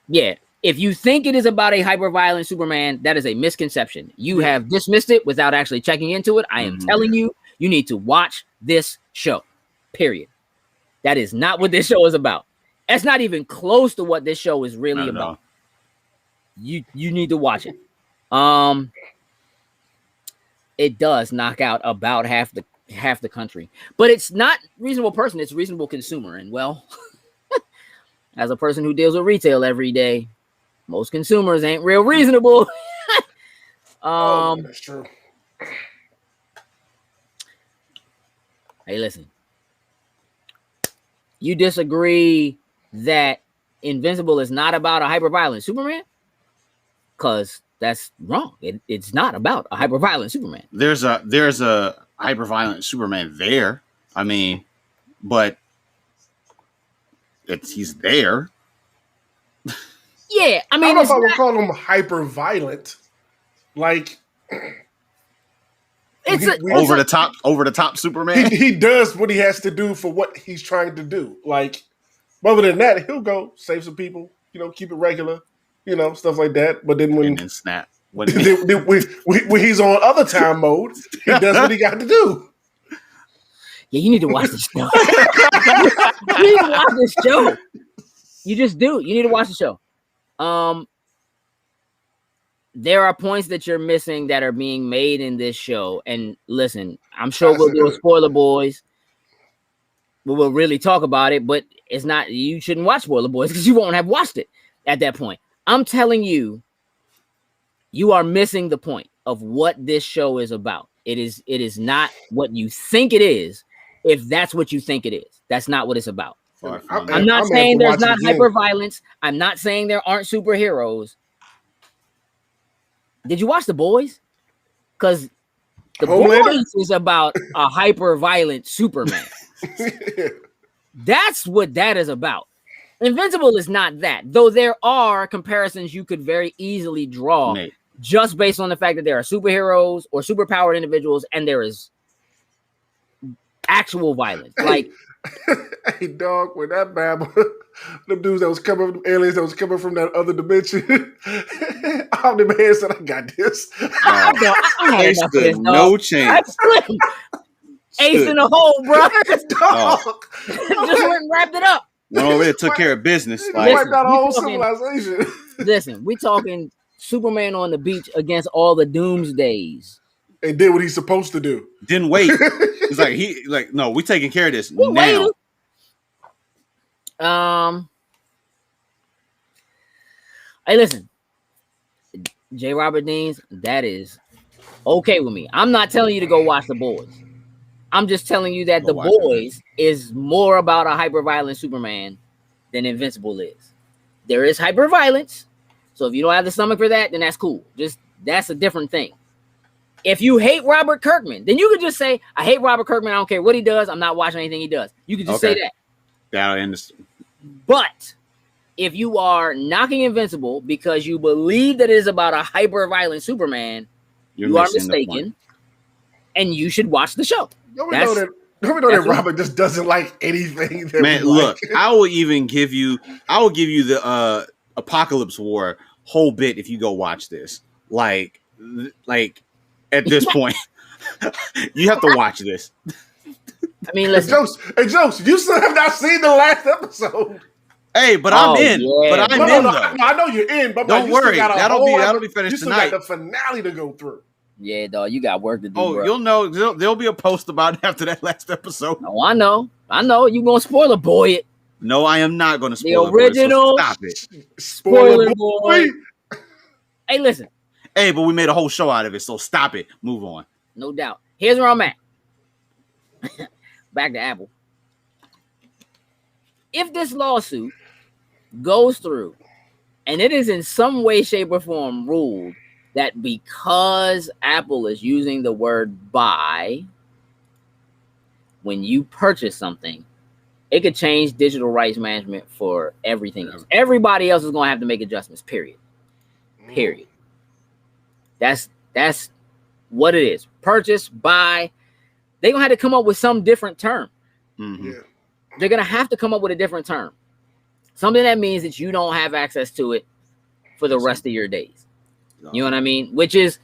Yeah, if you think it is about a hyper-violent Superman, that is a misconception. You have dismissed it without actually checking into it. I am telling you, you need to watch this show. Period. That is not what this show is about. That's not even close to what this show is really about. You need to watch it. It does knock out about half the country, but it's not reasonable person. It's reasonable consumer. And well, as a person who deals with retail every day, most consumers ain't real reasonable. That's true. Hey, listen. You disagree that Invincible is not about a hyper-violent Superman? Because that's wrong. It's not about a hyper-violent Superman. There's a hyper-violent Superman there. I mean, but he's there. Yeah, I mean, I don't know if I would call him hyper-violent. Like, over the top Superman. He does what he has to do for what he's trying to do. Like, other than that, he'll go save some people. Keep it regular. Stuff like that. But then when snap, when he's on other time mode, he does what he got to do. Yeah, you need to watch this show. You need to watch this show. You just do. You need to watch the show. There are points that you're missing that are being made in this show. And listen, I'm sure we'll do a spoiler, boys. We'll really talk about it, but it's not. You shouldn't watch Spoiler Boys because you won't have watched it at that point. I'm telling you, you are missing the point of what this show is about. It is not what you think it is. If that's what you think it is, that's not what it's about. I'm not saying there's not hyper-violence. I'm not saying there aren't superheroes. Did you watch The Boys? Because The Boys is about a hyper-violent Superman. That's what that is about. Invincible is not that, though there are comparisons you could very easily draw just based on the fact that there are superheroes or superpowered individuals and there is actual violence. Like, hey, dog, when that babble, them dudes that was coming, them aliens that was coming from that other dimension, Omni-Man said, I got this. I had no chance. Ace in the hole, bro. Dog. Just went and wrapped it up. Went over there, took care of business. Wiped out a whole civilization. Listen, we talking Superman on the beach against all the doomsdays. And did what he's supposed to do. Didn't wait. It's no, we taking care of this now. Hey, listen, J. Robert Deans, that is okay with me. I'm not telling you to go watch The Boys. I'm just telling you that The Boys is more about a hyper-violent Superman than Invincible is. There is hyper-violence, so if you don't have the stomach for that, then that's cool. That's a different thing. If you hate Robert Kirkman, then you could just say, I hate Robert Kirkman. I don't care what he does. I'm not watching anything he does. You could just say that. I understand. But if you are knocking Invincible because you believe that it is about a hyper-violent Superman, you are mistaken. and you should watch the show. Don't we know that Robert just doesn't like anything that man, we look, like? I will give you the Apocalypse War whole bit if you go watch this. Like at this point, you have to watch this. I mean, listen. Hey, Jokes, you still have not seen the last episode. Hey, but I'm in. Yeah. But I'm in, though. I know you're in, but don't worry. That'll be finished tonight. You still got the finale to go through. Yeah, dog, you got work to do. Oh, bro. You'll know. There'll be a post about it after that last episode. Oh, I know. You gonna spoiler boy it. No, I am not gonna spoil the original. Boy, so stop it. Spoiler boy. Hey, listen. Hey, but we made a whole show out of it, so stop it. Move on. No doubt. Here's where I'm at. Back to Apple. If this lawsuit goes through and it is in some way, shape, or form ruled that because Apple is using the word buy when you purchase something, it could change digital rights management for everything else. Everybody else is going to have to make adjustments, period. Period. That's what it is. Purchase, buy. They're going to have to come up with some different term. Mm-hmm. Yeah. They're going to have to come up with a different term. Something that means that you don't have access to it for the rest of your days. You know what I mean? Which is,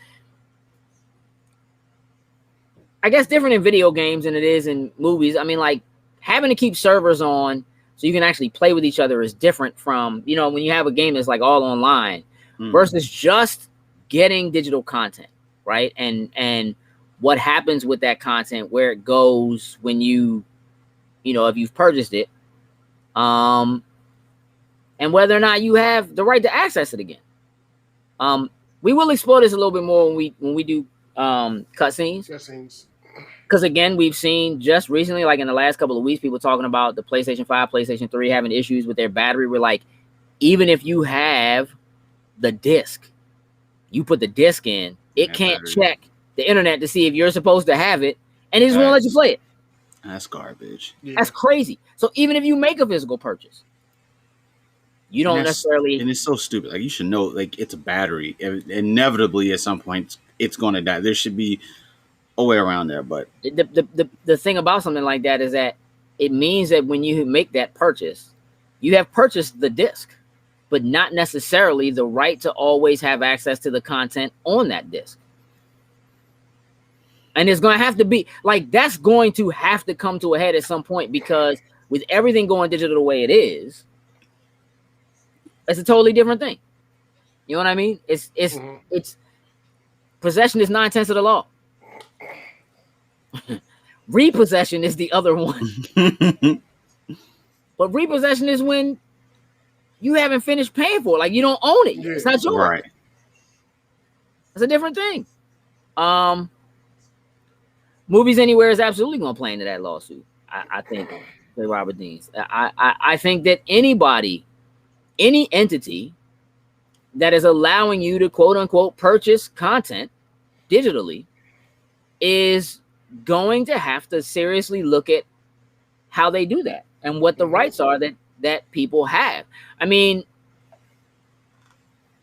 I guess, different in video games than it is in movies. I mean, like, having to keep servers on so you can actually play with each other is different from, when you have a game that's like all online versus just getting digital content, right? And what happens with that content, where it goes when if you've purchased it, and whether or not you have the right to access it again. We will explore this a little bit more when we do cutscenes. Because again, we've seen just recently, like in the last couple of weeks, people talking about the PlayStation 5, PlayStation 3 having issues with their battery. We're like, even if you have the disc, you put the disc in, it can't check the internet to see if you're supposed to have it, and it just won't let you play it. That's garbage. Yeah. That's crazy. So even if you make a physical purchase, you don't necessarily. And it's so stupid. Like, you should know, like, it's a battery. Inevitably, at some point, it's going to die. There should be a way around there. But the thing about something like that is that it means that when you make that purchase, you have purchased the disc, but not necessarily the right to always have access to the content on that disc. And it's going to have to be like, that's going to have to come to a head at some point, because with everything going digital the way it is, it's a totally different thing. You know what I mean? It's possession is 9/10 of the law. Repossession is the other one. But repossession is when you haven't finished paying for it. Like, you don't own it. It's not yours. Right. It's a different thing. Movies Anywhere is absolutely going to play into that lawsuit. I think, Robert Deans. I think that any entity that is allowing you to quote unquote purchase content digitally is going to have to seriously look at how they do that and what the rights are that people have. I mean,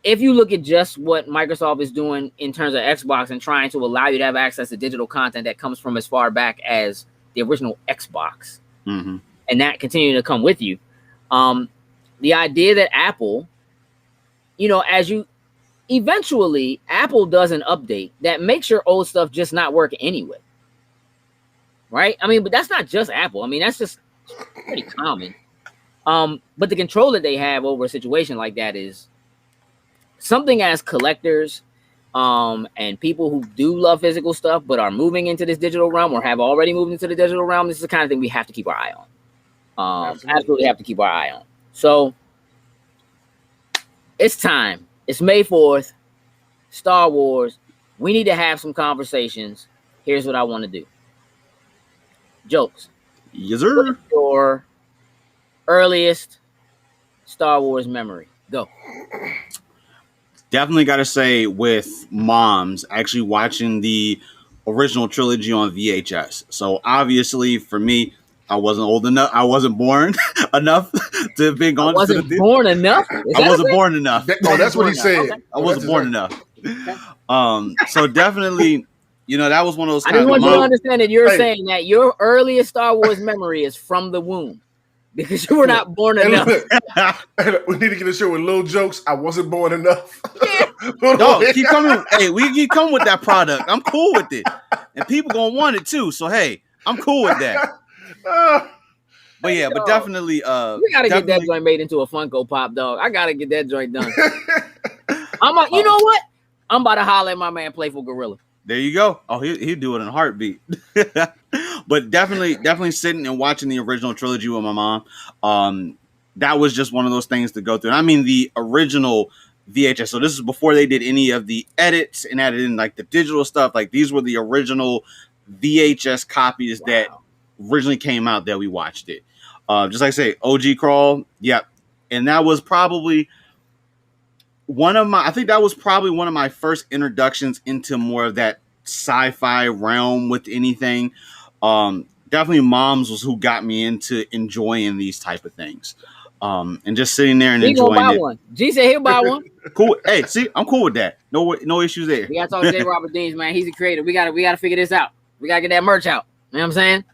if you look at just what Microsoft is doing in terms of Xbox and trying to allow you to have access to digital content that comes from as far back as the original Xbox, and that continuing to come with you, the idea that Apple, as you eventually, Apple does an update that makes your old stuff just not work anyway. Right? I mean, but that's not just Apple. I mean, that's just pretty common. But the control that they have over a situation like that is something as collectors and people who do love physical stuff but are moving into this digital realm or have already moved into the digital realm. This is the kind of thing we have to keep our eye on. Absolutely have to keep our eye on. So it's time. It's May 4th. Star Wars. We need to have some conversations. Here's what I want to do. Jokes. Yes, sir. What is your earliest Star Wars memory? Go. Definitely got to say, with moms actually watching the original trilogy on VHS. So obviously, for me, I wasn't old enough. I wasn't born enough to have been gone. I wasn't born enough. I wasn't born enough. No, that's what he said. I wasn't born enough. So definitely that was one of those I times. just My want you to mom, understand that you're saying that your earliest Star Wars memory is from the womb because you were not born enough. We need to get a show with little jokes. I wasn't born enough. Yeah. No, keep coming. Hey, we keep coming with that product. I'm cool with it, and people gonna want it too. So hey, I'm cool with that. But yeah, but definitely, we gotta get that joint made into a Funko Pop, dog. I gotta get that joint done. You know what? I'm about to holler at my man Playful Gorilla. There you go. Oh, he'd do it in a heartbeat. But definitely sitting and watching the original trilogy with my mom. That was just one of those things to go through. And I mean, the original VHS. So this is before they did any of the edits and added in like the digital stuff. Like these were the original VHS copies that originally came out that we watched it. Just like I say, OG Crawl. Yep. And that was probably one of my first introductions into more of that sci-fi realm with anything. Definitely Moms was who got me into enjoying these type of things. And just sitting there and enjoying it. One. G said he'll buy one. Cool. Hey, see, I'm cool with that. No issues there. We gotta talk to J. Robert Deans, man. He's a creator. We gotta figure this out. We gotta get that merch out. You know what I'm saying?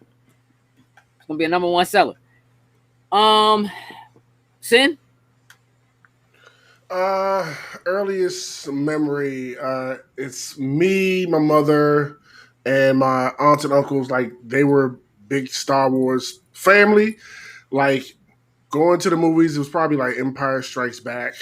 It's gonna be a #1 seller. Sin? Earliest memory, it's me, my mother, and my aunts and uncles. Like they were big Star Wars family. Like going to the movies, it was probably like Empire Strikes Back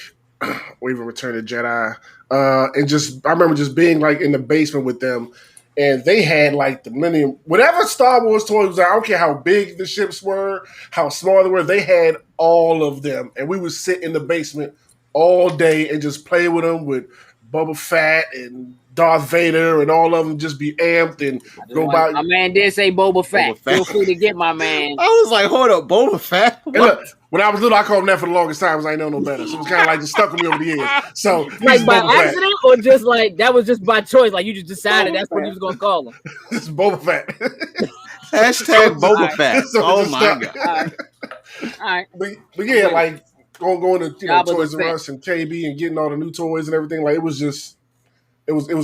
or even Return of the Jedi. And I remember just being like in the basement with them. And they had like the Millennium, whatever Star Wars toys was. I don't care how big the ships were, how small they were. They had all of them, and we would sit in the basement all day and just play with them with Boba Fett and Darth Vader and all of them. Just be amped and go by. My man did say Boba Fett. Feel free to get my man. I was like, hold up, Boba Fett. Look, when I was little, I called him that for the longest time because I didn't know no better. So it was kind of like just stuck with me over the years. So like by accident or just like that was just by choice? Like you just decided that's what you was gonna call him. This is Boba Fett. Hashtag Boba Fett. Oh my god. All right. But yeah, like going to Toys R Us and KB and getting all the new toys and everything. Like it was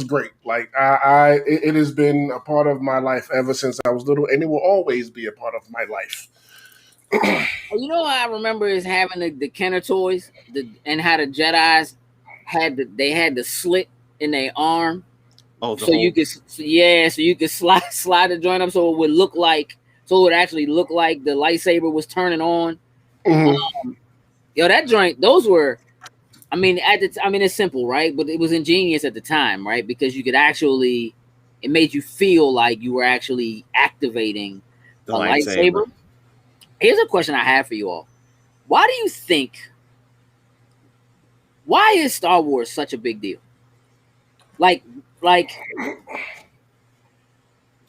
great. Like it has been a part of my life ever since I was little, and it will always be a part of my life. You know what I remember is having the Kenner toys and how the Jedis had the slit in their arm. Oh, so you could slide the joint up so it would actually look like the lightsaber was turning on. Mm-hmm. That joint, those were, it's simple, right? But it was ingenious at the time, right? Because you could actually, it made you feel like you were actually activating a lightsaber. Here's a question I have for you all. Why is Star Wars such a big deal? Like,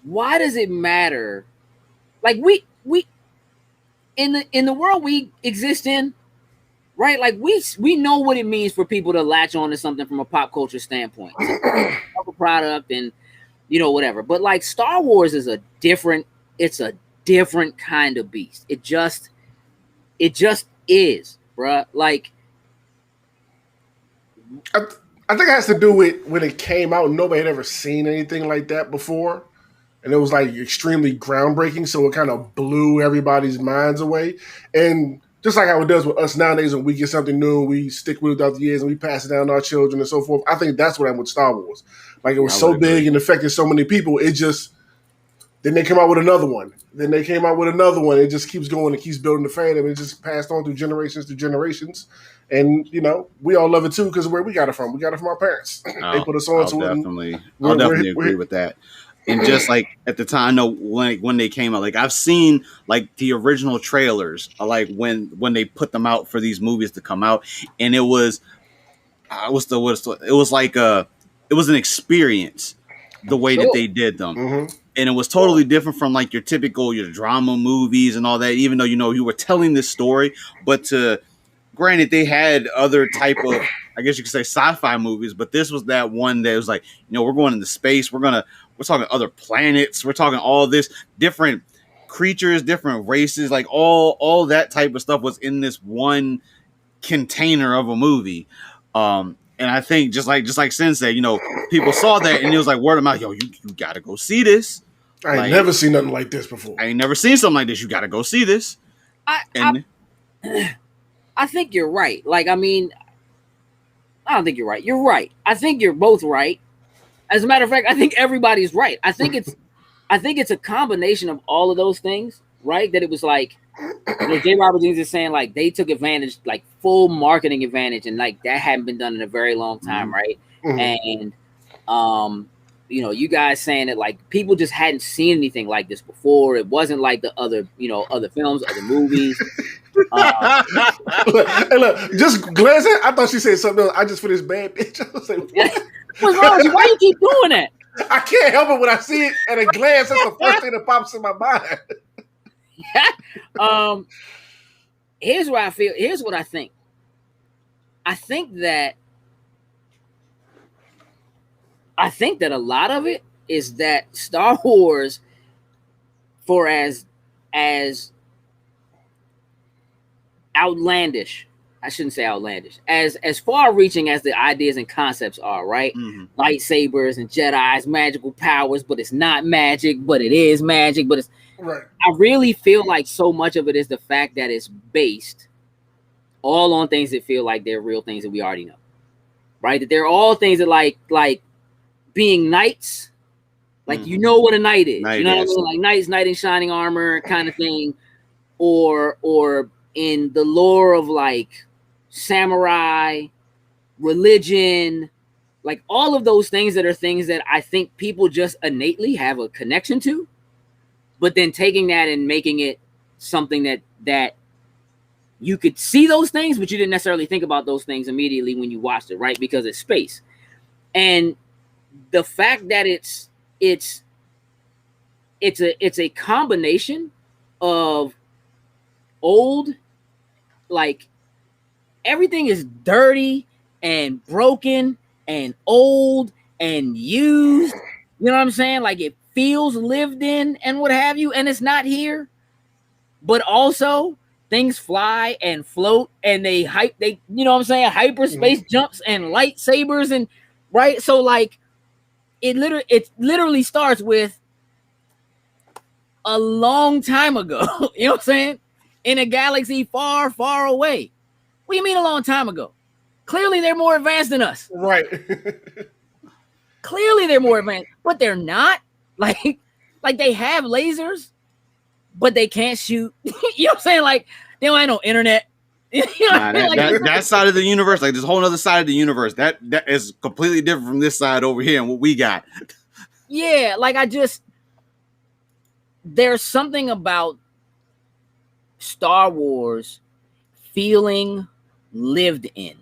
why does it matter? Like we in the world we exist in, right? Like we know what it means for people to latch on to something from a pop culture standpoint, a product and whatever. But like Star Wars is a different kind of beast. It just is, bruh. Like I think it has to do with when it came out. Nobody had ever seen anything like that before, and it was like extremely groundbreaking. So it kind of blew everybody's minds away. And just like how it does with us nowadays, when we get something new, we stick with it throughout the years and we pass it down to our children and so forth. I think that's what happened with Star Wars. Like it was so big and affected so many people. It just. Then they came out with another one. Then they came out with another one. It just keeps going. It keeps building the fandom. It just passed on through generations to generations. And, we all love it, too, because of where we got it from. We got it from our parents. They put us on to it. I'll definitely agree with that. And just like at the time, I know when they came out, like I've seen like the original trailers, like when they put them out for these movies to come out. And it was like it was an experience the way that they did them. Mm-hmm. And it was totally different from like your typical drama movies and all that, even though, you were telling this story. But granted, they had other type of, I guess you could say, sci-fi movies. But this was that one that was like, we're going into space. We're talking other planets. We're talking all this different creatures, different races, like all that type of stuff was in this one container of a movie. And And I think just like Sin said, you know, people saw that and it was like word of mouth. Yo, you gotta go see this. I ain't never seen nothing like this before. I ain't never seen something like this. You gotta go see this. I think you're right. Like, I mean, I don't think you're right. You're right. I think you're both right. As a matter of fact, I think everybody's right. I think it's a combination of all of those things, right? That it was like, you know, J. Robert Jenkins is saying like they took advantage, like full marketing advantage, and like that hadn't been done in a very long time, right? And you know, you guys saying that like people just hadn't seen anything like this before. It wasn't like the other, you know, other films, other movies. Hey, look, just glancing. I thought she said something else. I just finished bad bitch. I was like, what's wrong with you? Why you keep doing that? I can't help it when I see it at a glance. That's the first thing that pops in my mind. Here's what I feel. Here's what I think. I think that a lot of it is that Star Wars, for as outlandish, I shouldn't say outlandish, as far-reaching as the ideas and concepts are, right? Lightsabers and Jedi's, magical powers, but it's not magic, but it is magic, but it's right. I really feel like so much of it is the fact that it's based all on things that feel like they're real things that we already know, right? That they're all things that like being knights, like you know what a knight is, you know what I mean? Like knight in shining armor kind of thing, or in the lore of like samurai, religion, like all of those things that are things that I think people just innately have a connection to. But then taking that and making it something that you could see those things, but you didn't necessarily think about those things immediately when you watched it, right? Because it's space. And the fact that it's a combination of old, like everything is dirty and broken and old and used. You know what I'm saying? Like it feels lived in and what have you, and it's not here. But also things fly and float and they you know what I'm saying, hyperspace jumps and lightsabers and right. So like it literally starts with a long time ago. You know what I'm saying? In a galaxy far, far away. What do you mean a long time ago? Clearly they're more advanced than us. Right. Clearly they're more advanced, but they're not. Like they have lasers, but they can't shoot. You know what I'm saying? Like they don't have no internet. You know that side of the universe, like this whole other side of the universe, that is completely different from this side over here and what we got. Yeah, like there's something about Star Wars feeling lived in,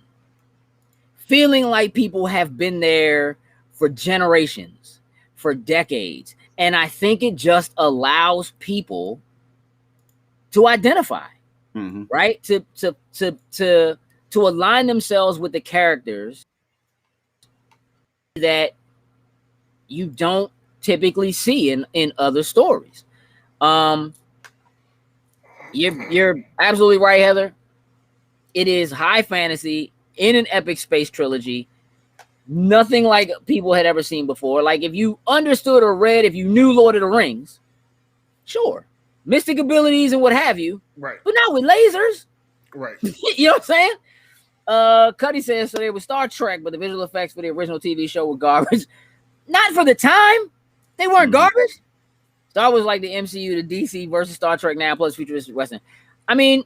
feeling like people have been there for generations, for decades. And I think it just allows people to identify, right? To align themselves with the characters that you don't typically see in other stories. You're absolutely right, Heather. It is high fantasy in an epic space trilogy. Nothing like people had ever seen before. Like if you understood or read, if you knew Lord of the Rings, sure, mystic abilities and what have you, right? But not with lasers, right? You know what I'm saying? Cuddy says so. There was Star Trek, but the visual effects for the original TV show were garbage. Not for the time, they weren't garbage. Star Wars like the MCU, the DC versus Star Trek now plus futuristic Western. I mean,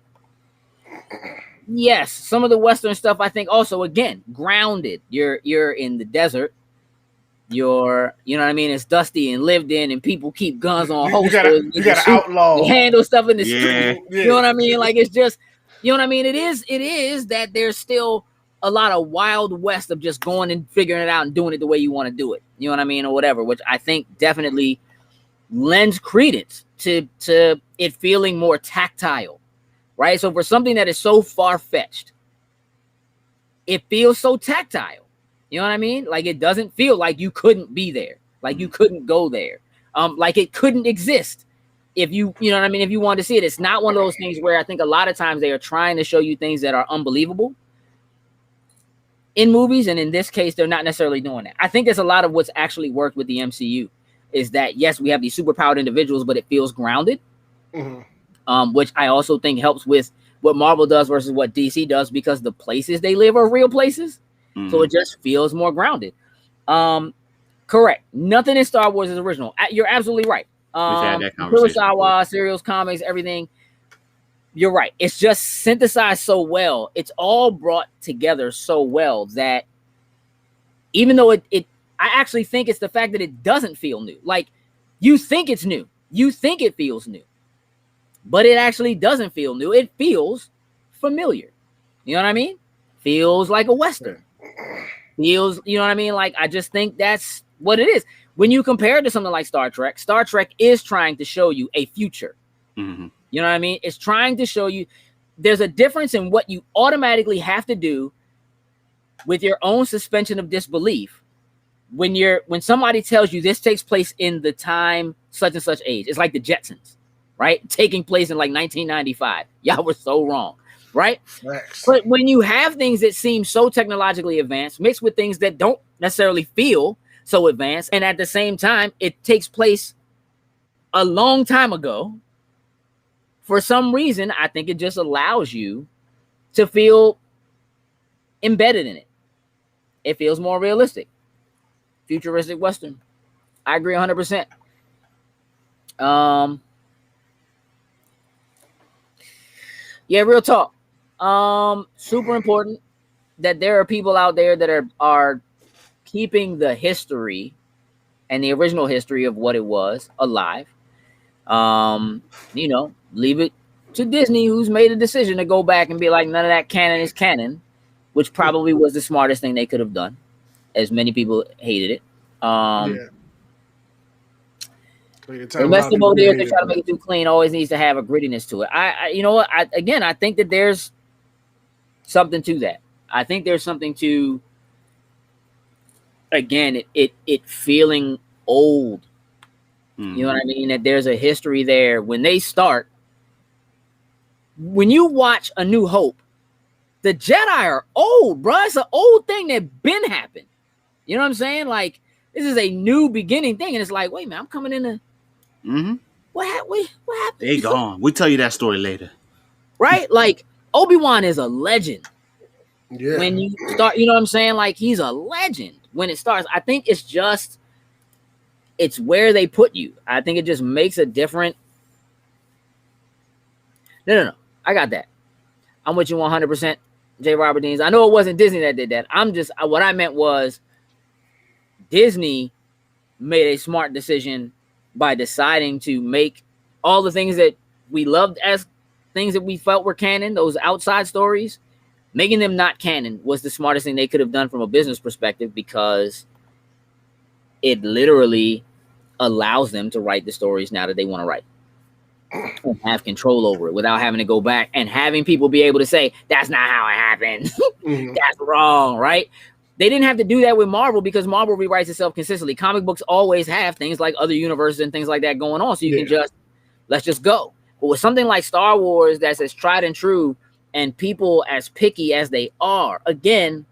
yes, some of the Western stuff I think also again grounded. You're in the desert. You know what I mean? It's dusty and lived in, and people keep guns on holsters. You got to outlaw. You handle stuff in the street. Yeah. You know what I mean? Like it's just, you know what I mean? It is that there's still a lot of wild west of just going and figuring it out and doing it the way you want to do it. You know what I mean? Or whatever, which I think definitely lends credence to it feeling more tactile, right? So for something that is so far-fetched, it feels so tactile. You know what I mean? Like it doesn't feel like you couldn't be there, like you couldn't go there, like it couldn't exist if you know what I mean, if you wanted to see it. It's not one of those things where I think a lot of times they are trying to show you things that are unbelievable, in movies, and in this case, they're not necessarily doing that. I think there's a lot of what's actually worked with the MCU is that, yes, we have these superpowered individuals, but it feels grounded, which I also think helps with what Marvel does versus what DC does, because the places they live are real places. So it just feels more grounded. Correct. Nothing in Star Wars is original. You're absolutely right. We've had that conversation. Kurosawa, serials, comics, everything. You're right. It's just synthesized so well. It's all brought together so well that even though I actually think it's the fact that it doesn't feel new. Like, you think it's new. You think it feels new. But it actually doesn't feel new. It feels familiar. You know what I mean? Feels like a Western. Feels, you know what I mean? Like, I just think that's what it is. When you compare it to something like Star Trek is trying to show you a future. You know what I mean? It's trying to show you there's a difference in what you automatically have to do with your own suspension of disbelief when somebody tells you this takes place in the time such and such age. It's like the Jetsons, right? Taking place in like 1995. Y'all were so wrong, right? Facts. But when you have things that seem so technologically advanced mixed with things that don't necessarily feel so advanced, and at the same time it takes place a long time ago, for some reason, I think it just allows you to feel embedded in it. It feels more realistic. Futuristic Western. I agree 100%. Yeah, real talk. Super important that there are people out there that are keeping the history and the original history of what it was alive. You know, leave it to Disney, who's made a decision to go back and be like, none of that canon is canon, which probably was the smartest thing they could have done, as many people hated it. The rest of there, they try to make it too clean, always needs to have a grittiness to it. You know what? I think that there's something to that. I think there's something to, again, it feeling old. You know what I mean? That there's a history there. When they start, when you watch A New Hope, the Jedi are old, bro. It's an old thing that been happened. You know what I'm saying? Like, this is a new beginning thing, and it's like, wait, man, I'm coming in. What happened? They gone. We'll tell you that story later. Right? Like, Obi-Wan is a legend. Yeah. When you start, you know what I'm saying? Like, he's a legend when it starts. I think it's where they put you. I think it just makes a different. No. I got that. I'm with you 100%, J. Robert Deans. I know it wasn't Disney that did that. What I meant was Disney made a smart decision by deciding to make all the things that we loved as things that we felt were canon, those outside stories, making them not canon was the smartest thing they could have done from a business perspective, because it literally allows them to write the stories now that they want to write and have control over it without having to go back and having people be able to say, that's not how it happened. That's wrong, right? They didn't have to do that with Marvel because Marvel rewrites itself consistently. Comic books always have things like other universes and things like that going on. So you can let's just go. But with something like Star Wars that's as tried and true and people as picky as they are, again,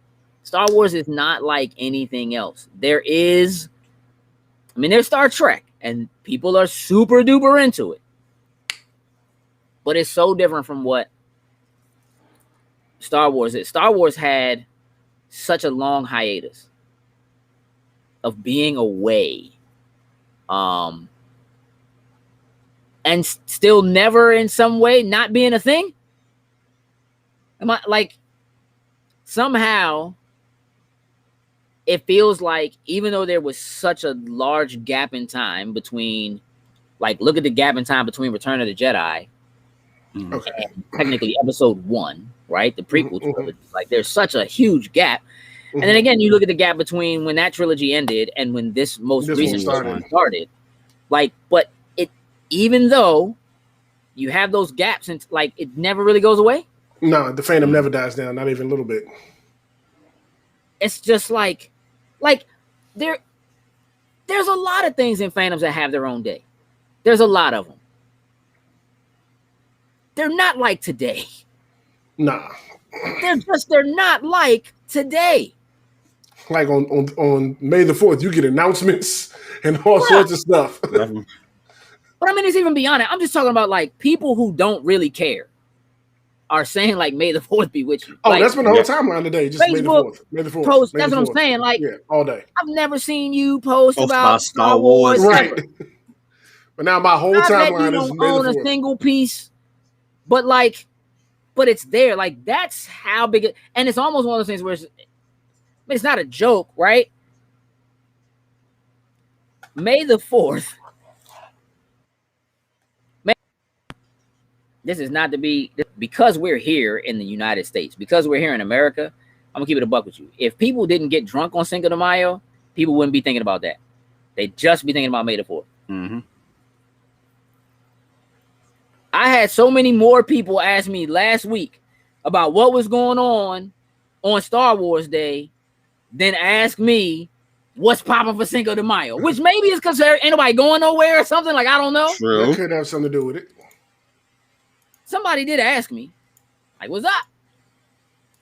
Star Wars is not like anything else. There's Star Trek and people are super duper into it. But it's so different from what Star Wars is. Star Wars had such a long hiatus of being away. And still never in some way not being a thing. Somehow it feels like, even though there was such a large gap in time between, look at the gap in time between Return of the Jedi and technically episode 1, right? The prequel trilogy. There's such a huge gap. And then again, you look at the gap between when that trilogy ended and when this recent one started. But even though you have those gaps, and it never really goes away. No, the fandom never dies down, not even a little bit. It's just there's a lot of things in fandoms that have their own day. There's a lot of them. They're not like today. Nah. they're not like today. Like on May the 4th, you get announcements and all sorts of stuff. But I mean, it's even beyond that. I'm just talking about like people who don't really care are saying like May the 4th be with you. Oh, like, that's been the whole timeline today. Just Facebook May the 4th. Post. May That's the what 4th. I'm saying. Like, yeah, all day. I've never seen you post about Star Wars. Right. But now my whole timeline is May own the 4th. a single piece, but it's there. Like, that's how big it, and it's almost one of those things where it's not a joke, right? May the 4th. This is not to be, because we're here in the United States, because we're here in America. I'm gonna keep it a buck with you. If people didn't get drunk on Cinco de Mayo, people wouldn't be thinking about that. They'd just be thinking about May the 4th. Mm-hmm. I had so many more people ask me last week about what was going on Star Wars Day than ask me what's popping for Cinco de Mayo, which maybe is because there ain't nobody going nowhere or something. Like, I don't know. True. That could have something to do with it. Somebody did ask me, like, what's up?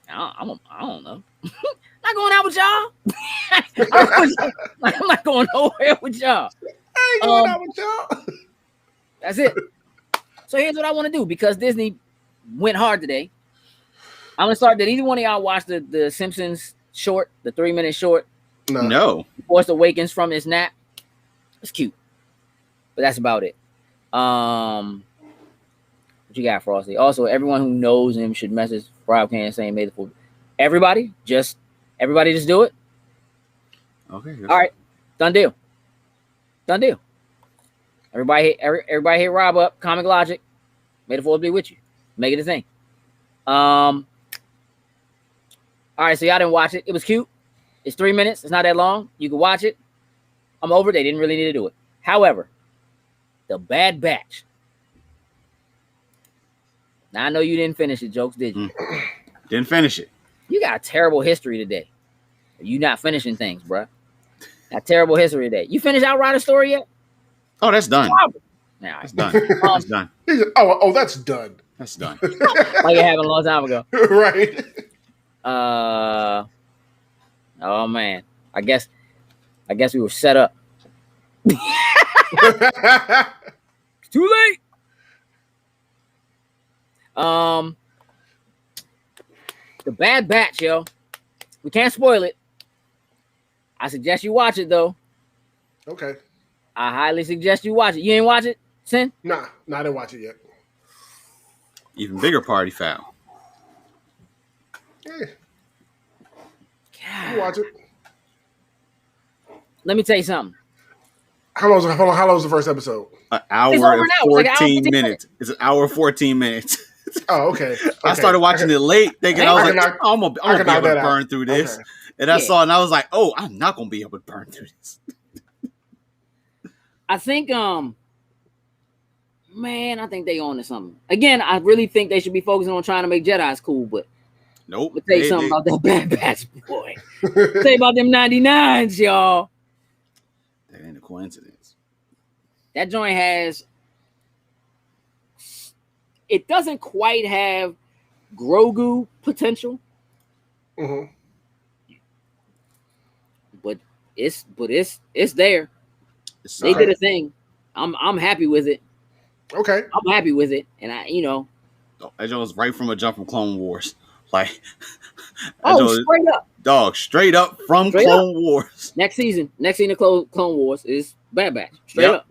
I don't know. Not going out with y'all. I'm not going nowhere with y'all. I ain't going out with y'all. That's it. So here's what I want to do, because Disney went hard today. I'm gonna start. Did either one of y'all watch the Simpsons short, the 3-minute short? No. Force Awakens from his nap. It's cute, but that's about it. What you got, Frosty? Also, everyone who knows him should message Rob Can saying May the 4th. Everybody just do it. Okay. All right. Done deal. Everybody hit Rob up. Comic Logic. May the 4th be with you. Make it a thing. All right, so y'all didn't watch it. It was cute. It's 3 minutes. It's not that long. You can watch it. I'm over it. They didn't really need to do it. However, The Bad Batch. Now, I know you didn't finish it, Jokes, did you? Didn't finish it. You got a terrible history today. You not finishing things, bro. Got terrible history today. You finished Outrider story yet? Oh, that's done. Nah, that's done. That's done. Oh, that's done. That's done. Like it happened a long time ago. Right. Oh man. I guess we were set up. Too late. The Bad Batch, yo. We can't spoil it. I suggest you watch it though. Okay. I highly suggest you watch it. You ain't watch it, Sin? Nah, I didn't watch it yet. Even bigger party foul. Yeah. You watch it. Let me tell you something. How long was the first episode? An hour and 14 minutes. It's an hour 14 minutes. Oh, okay. I started watching it late, thinking I'm gonna be able to burn through this. Okay. And I saw it and I was like, oh, I'm not gonna be able to burn through this. I think man, I think they on to something. Again, I really think they should be focusing on trying to make Jedi's cool, but nope. Let me tell you something about that Bad Batch, boy. Say about them 99s, y'all. That ain't a coincidence. That joint has, it doesn't quite have Grogu potential. Mm-hmm. But it's there. They did a thing. I'm happy with it. Okay. I'm happy with it. And that joint was right from a jump from Clone Wars. Like, straight up. Dog, straight up from Clone Wars. Next season of Clone Wars is Bad Batch. Straight up.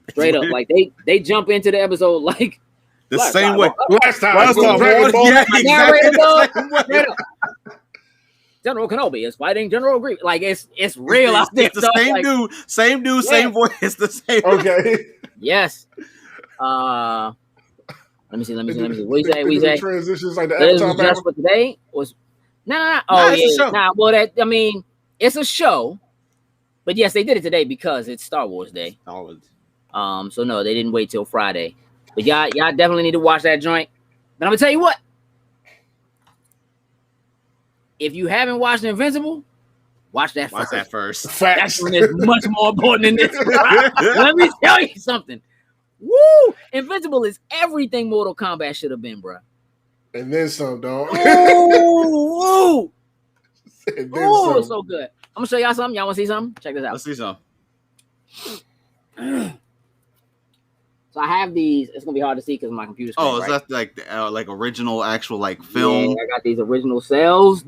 Straight up. Like, they jump into the episode like the same way. Last time. Yeah, exactly the same way. General Kenobi is fighting General Grievous. Like, it's real out there. It's the same dude, same voice. It's the same. Okay. Yes. Let me see. What you say? Transitions like the Avatar just for today was no. Oh yeah. Nah, well, it's a show. But yes, they did it today because it's Star Wars Day. So no, they didn't wait till Friday. But y'all definitely need to watch that joint. But I'm gonna tell you what. If you haven't watched Invincible, watch that first. Watch that first. Facts. That one is much more important than this. Let me tell you something. Woo! Invincible is everything Mortal Kombat should have been, bro. And then some, dog. Oh, and then some. It's so good. I'm gonna show y'all something. Y'all want to see something? Check this out. Let's see some. So I have these. It's gonna be hard to see because my computer's. Oh, is that like original actual like film? Yeah, I got these original cells.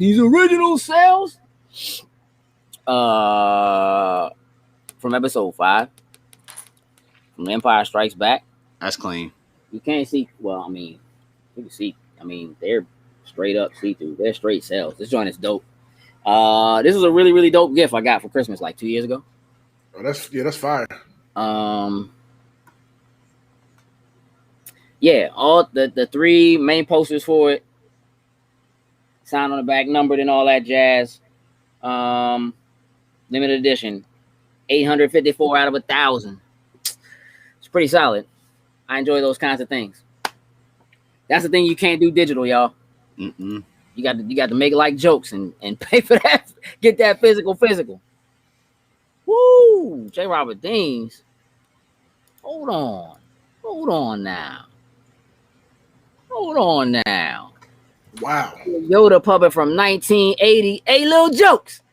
From episode 5, from The Empire Strikes Back. That's clean. You can't see. Well, I mean, you can see. I mean, they're straight up see-through. They're straight cells. This joint is dope. This was a really, really dope gift I got for Christmas like 2 years ago. Oh, that's fire. Yeah, all the 3 main posters for it, signed on the back, numbered, and all that jazz. Limited edition, 854 out of 1,000. It's pretty solid. I enjoy those kinds of things. That's the thing you can't do digital, y'all. Mm-mm. You got to make like jokes and pay for that. Get that physical. Woo! J. Robert Deans. Hold on now. Wow. Yoda puppet from 1980. Hey, little jokes.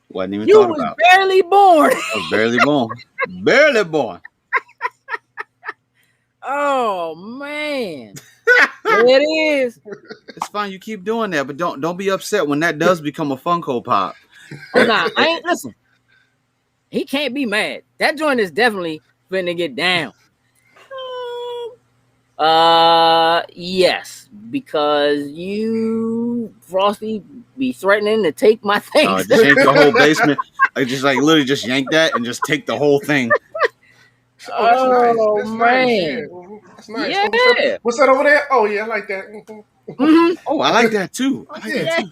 Wasn't even You thought was about. barely born. I was barely born. Barely born. Oh man. There it is. It's fine. You keep doing that, but don't be upset when that does become a Funko Pop. Oh nah, I ain't listen. He can't be mad. That joint is definitely finna get down. Yes, because you, Frosty, be threatening to take my things. Just yank the whole basement. I just like literally just yank that and just take the whole thing. Oh, that's man. Nice. That's nice. Yeah. What's that over there? Oh yeah, I like that. Mm-hmm. Oh, I like that too. I like that too.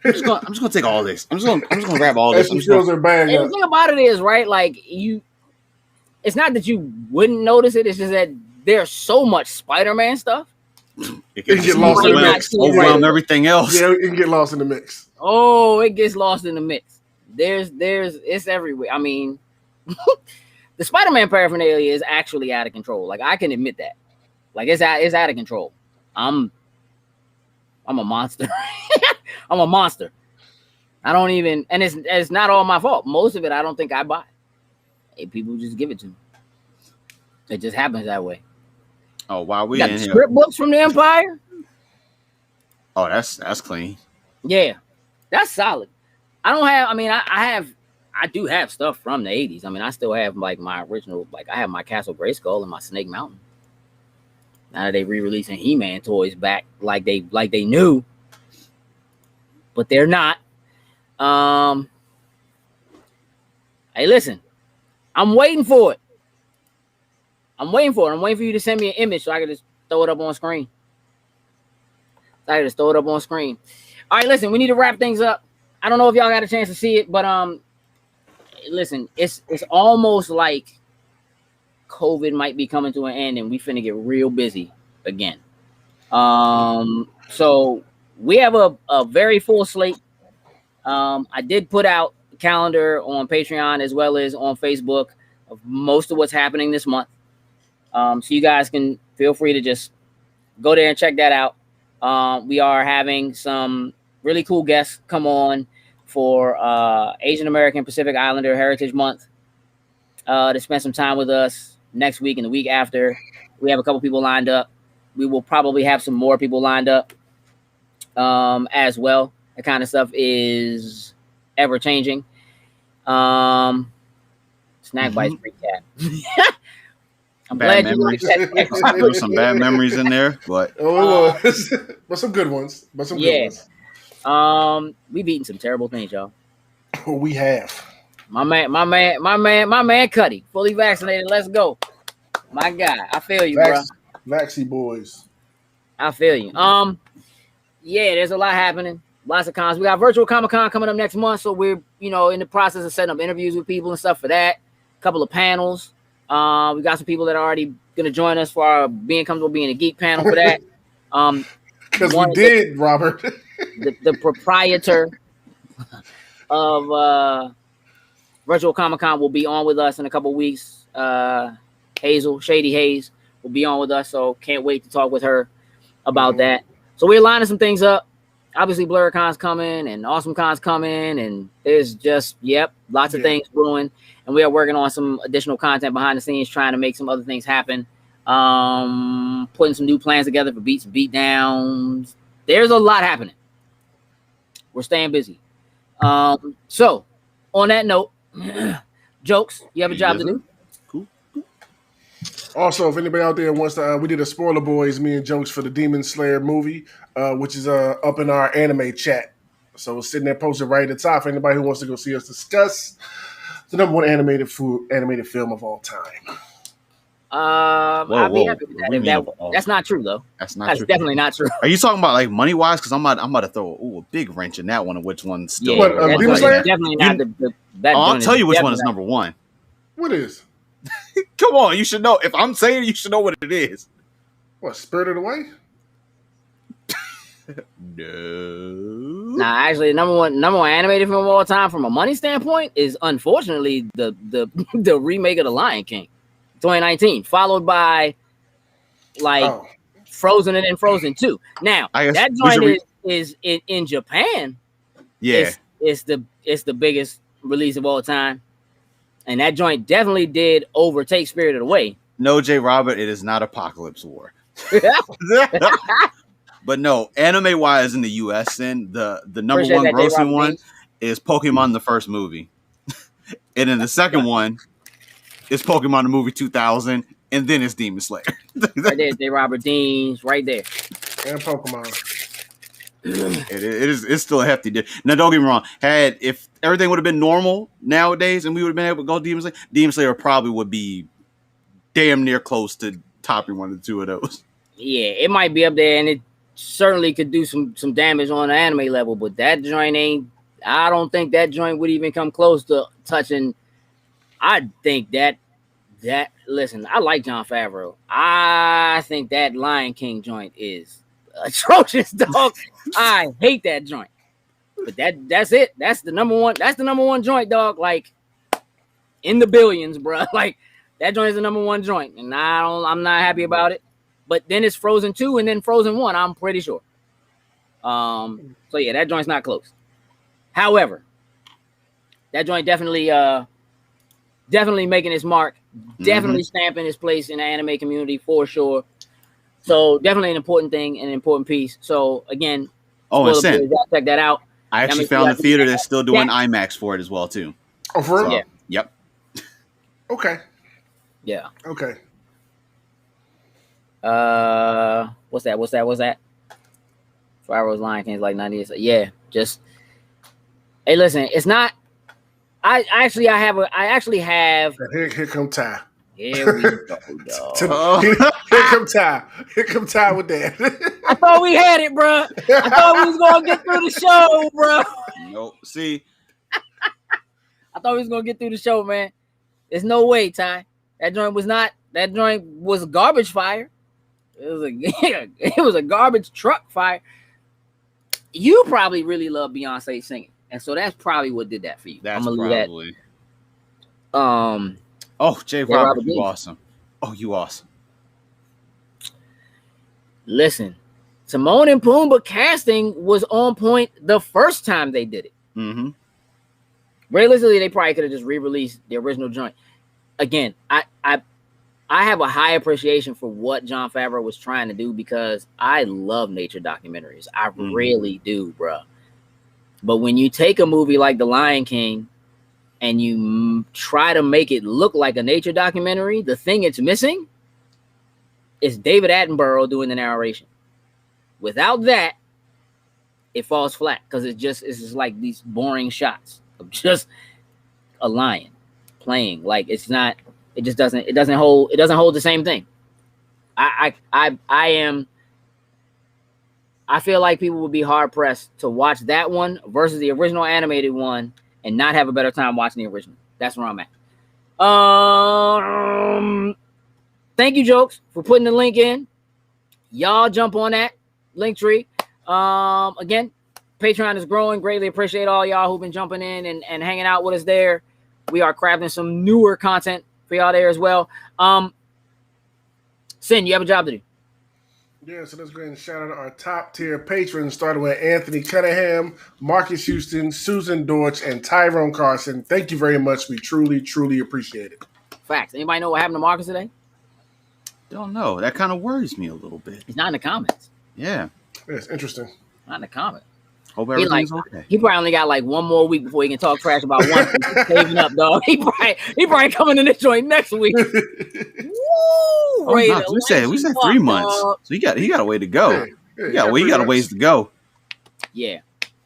I'm just gonna take all this. I'm just gonna grab all this. She fills her bag up. The thing about it is, right? Like it's not that you wouldn't notice it. It's just that there's so much Spider-Man stuff. It can get lost in the mix. Overwhelm everything else. Yeah, it can get lost in the mix. Oh, it gets lost in the mix. It's everywhere. I mean, the Spider-Man paraphernalia is actually out of control. Like I can admit that. Like it's out of control. I'm a monster. I'm a monster. I don't even, and it's not all my fault. Most of it I don't think I buy. Hey, people just give it to me. It just happens that way. Oh wow, we got in the here. script books from the Empire. Oh, that's clean. Yeah, that's solid. I don't have. I mean, I do have stuff from the 80s. I mean, I still have like my original. Like I have my Castle Grayskull and my Snake Mountain. Now that they re-releasing He-Man toys back, like they knew, but they're not. Hey, listen, I'm waiting for it. I'm waiting for you to send me an image so I can just throw it up on screen. All right, listen, we need to wrap things up. I don't know if y'all got a chance to see it, but listen, it's almost like COVID might be coming to an end and we finna get real busy again. So we have a very full slate. I did put out a calendar on Patreon as well as on Facebook of most of what's happening this month. So you guys can feel free to just go there and check that out. We are having some really cool guests come on for Asian American Pacific Islander Heritage Month to spend some time with us next week and the week after. We have a couple people lined up. We will probably have some more people lined up as well. That kind of stuff is ever changing. Snack Bites recap. I'm glad you like that. There were some bad memories in there, but it was. But some good ones. Good ones. We've eaten some terrible things, y'all. We have. My man Cuddy, fully vaccinated. Let's go. My guy. I feel you, bro. Vaxie boys. I feel you. Yeah, there's a lot happening. Lots of cons. We got virtual Comic-Con coming up next month, so we're in the process of setting up interviews with people and stuff for that. A couple of panels. We got some people that are already gonna join us for our Being Comfortable Being a Geek panel for that. Because we did, Robert. the proprietor of Virtual Comic-Con will be on with us in a couple weeks. Shady Hayes will be on with us. So can't wait to talk with her about that. So we're lining some things up. Obviously, BlurCon's coming and AwesomeCon's coming, and there's just lots of things brewing. And we are working on some additional content behind the scenes, trying to make some other things happen. Putting some new plans together for beats and beat downs. There's a lot happening. We're staying busy. So on that note, Jokes, you have a job to do. Cool. Also, if anybody out there wants to, we did a Spoiler Boys, me and Jokes, for the Demon Slayer movie, which is up in our anime chat. So it's sitting there posted right at the top for anybody who wants to go see us discuss the number one animated film of all time. I'd be happy with that. That's not true, though. That's definitely not true. Are you talking about like money wise? Because I'm about to throw a big wrench in that one. Of which one's still? Demon Slayer? Definitely not. I'll tell you which one is number one. What is? Come on, you should know. If I'm saying it, you should know what it is. What, Spirited Away? No. Nah, actually, the number one animated film of all time from a money standpoint is unfortunately the remake of The Lion King, 2019, followed by Frozen and then Frozen 2. Now that joint is in Japan. Yeah, it's the biggest release of all time, and that joint definitely did overtake Spirited Away. No, J. Robert, it is not Apocalypse War. But no, anime wise in the US, then the number one grossing one is Pokemon the first movie. And then the second one is Pokemon the movie 2000, and then it's Demon Slayer. Right there, J. Robert Dean's right there. And Pokemon. It's still a hefty deal. Now don't get me wrong, if everything would have been normal nowadays and we would have been able to go Demon Slayer probably would be damn near close to topping one of the two of those. Yeah, it might be up there, and it certainly could do some damage on the anime level, but that joint I don't think that joint would even come close to touching. I think that listen, I like Jon Favreau. I think that Lion King joint is atrocious, dog. I hate that joint. But that's it. That's the number one joint, dog. Like in the billions, bro. Like that joint is the number one joint, and I'm not happy about it. But then it's Frozen 2 and then Frozen 1, I'm pretty sure. So yeah, that joint's not close. However, that joint definitely making its mark, definitely stamping its place in the anime community for sure. So definitely an important thing and an important piece. So again, and Sin, check that out. I actually found a theater that's still doing IMAX for it as well too. Oh, for real? Yeah. Yep. Okay. Yeah. Okay. What's that? Favreau's Lion King is like 98. Yeah, just hey, listen, it's not. I actually have. Here come Ty. Here we go, dog. Here come Ty. Here come Ty with that. I thought we had it, bro. I thought we was gonna get through the show, bro. Nope. See, I thought we was gonna get through the show, man. There's no way, Ty. That joint was garbage fire. It was a garbage truck fire. You probably really love Beyonce singing, and so that's probably what did that for you. That's probably. That. J. Robert, you awesome. Oh, you awesome. Listen, Timon and Pumbaa casting was on point the first time they did it. Mm-hmm. Realistically, they probably could have just re-released the original joint. Again, I have a high appreciation for what Jon Favreau was trying to do because I love nature documentaries. I really do, bro. But when you take a movie like The Lion King and you try to make it look like a nature documentary, the thing it's missing is David Attenborough doing the narration. Without that, it falls flat because it's just like these boring shots of just a lion playing. Like it's not. It just doesn't hold the same thing. I feel like people would be hard pressed to watch that one versus the original animated one and not have a better time watching the original. That's where I'm at. Thank you, Jokes, for putting the link in. Y'all jump on that link tree. Again, Patreon is growing. Greatly appreciate all y'all who've been jumping in and hanging out with us there. We are crafting some newer content for y'all there as well. Sin, you have a job to do. Yeah, so let's go ahead and shout out our top tier patrons, starting with Anthony Cunningham, Marcus Houston, Susan Dortch, and Tyrone Carson. Thank you very much. We truly, truly appreciate it. Facts. Anybody know what happened to Marcus today? Don't know. That kind of worries me a little bit. He's not in the comments. Yeah. It's interesting. Not in the comments. Hope everything's okay. He probably only got like one more week before he can talk trash about one. He's saving up, dog. He probably coming in this joint next week. Woo! We said 3 months, so he got a way to go. He got a ways to go. Yeah,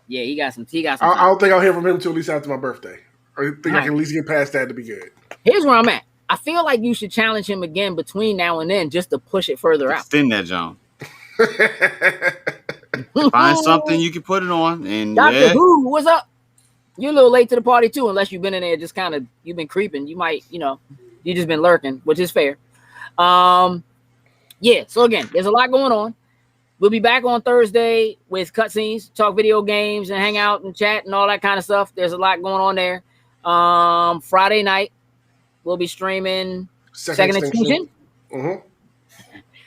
he got some. I don't think I'll hear from him until at least after my birthday. I think I can at least get past that to be good. Here's where I'm at. I feel like you should challenge him again between now and then, just to push it further out. Extend that, John. Find something you can put it on. And Dr. Who, what's up? You're a little late to the party too, unless you've been in there just kind of, you've been creeping. You might, you just been lurking, which is fair. Yeah, so again, there's a lot going on. We'll be back on Thursday with cutscenes, talk video games, and hang out and chat and all that kind of stuff. There's a lot going on there. Friday night, we'll be streaming Second Extinction. Mm-hmm.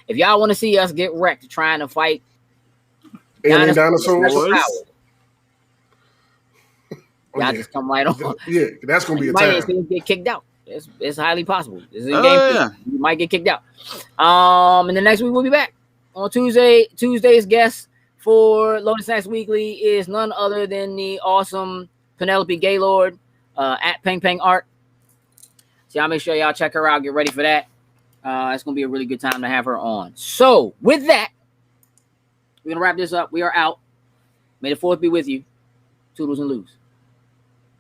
If y'all want to see us get wrecked trying to fight alien dinosaurs, y'all just come right on. Yeah, that's gonna be a time. You might get kicked out. It's highly possible. This is a game. You might get kicked out. And the next week we'll be back on Tuesday. Tuesday's guest for Loaded Snacks Weekly is none other than the awesome Penelope Gaylord at Peng Peng Art. So y'all make sure y'all check her out. Get ready for that. It's gonna be a really good time to have her on. So with that, we're gonna wrap this up. We are out. May the 4th be with you. Toodles and loos.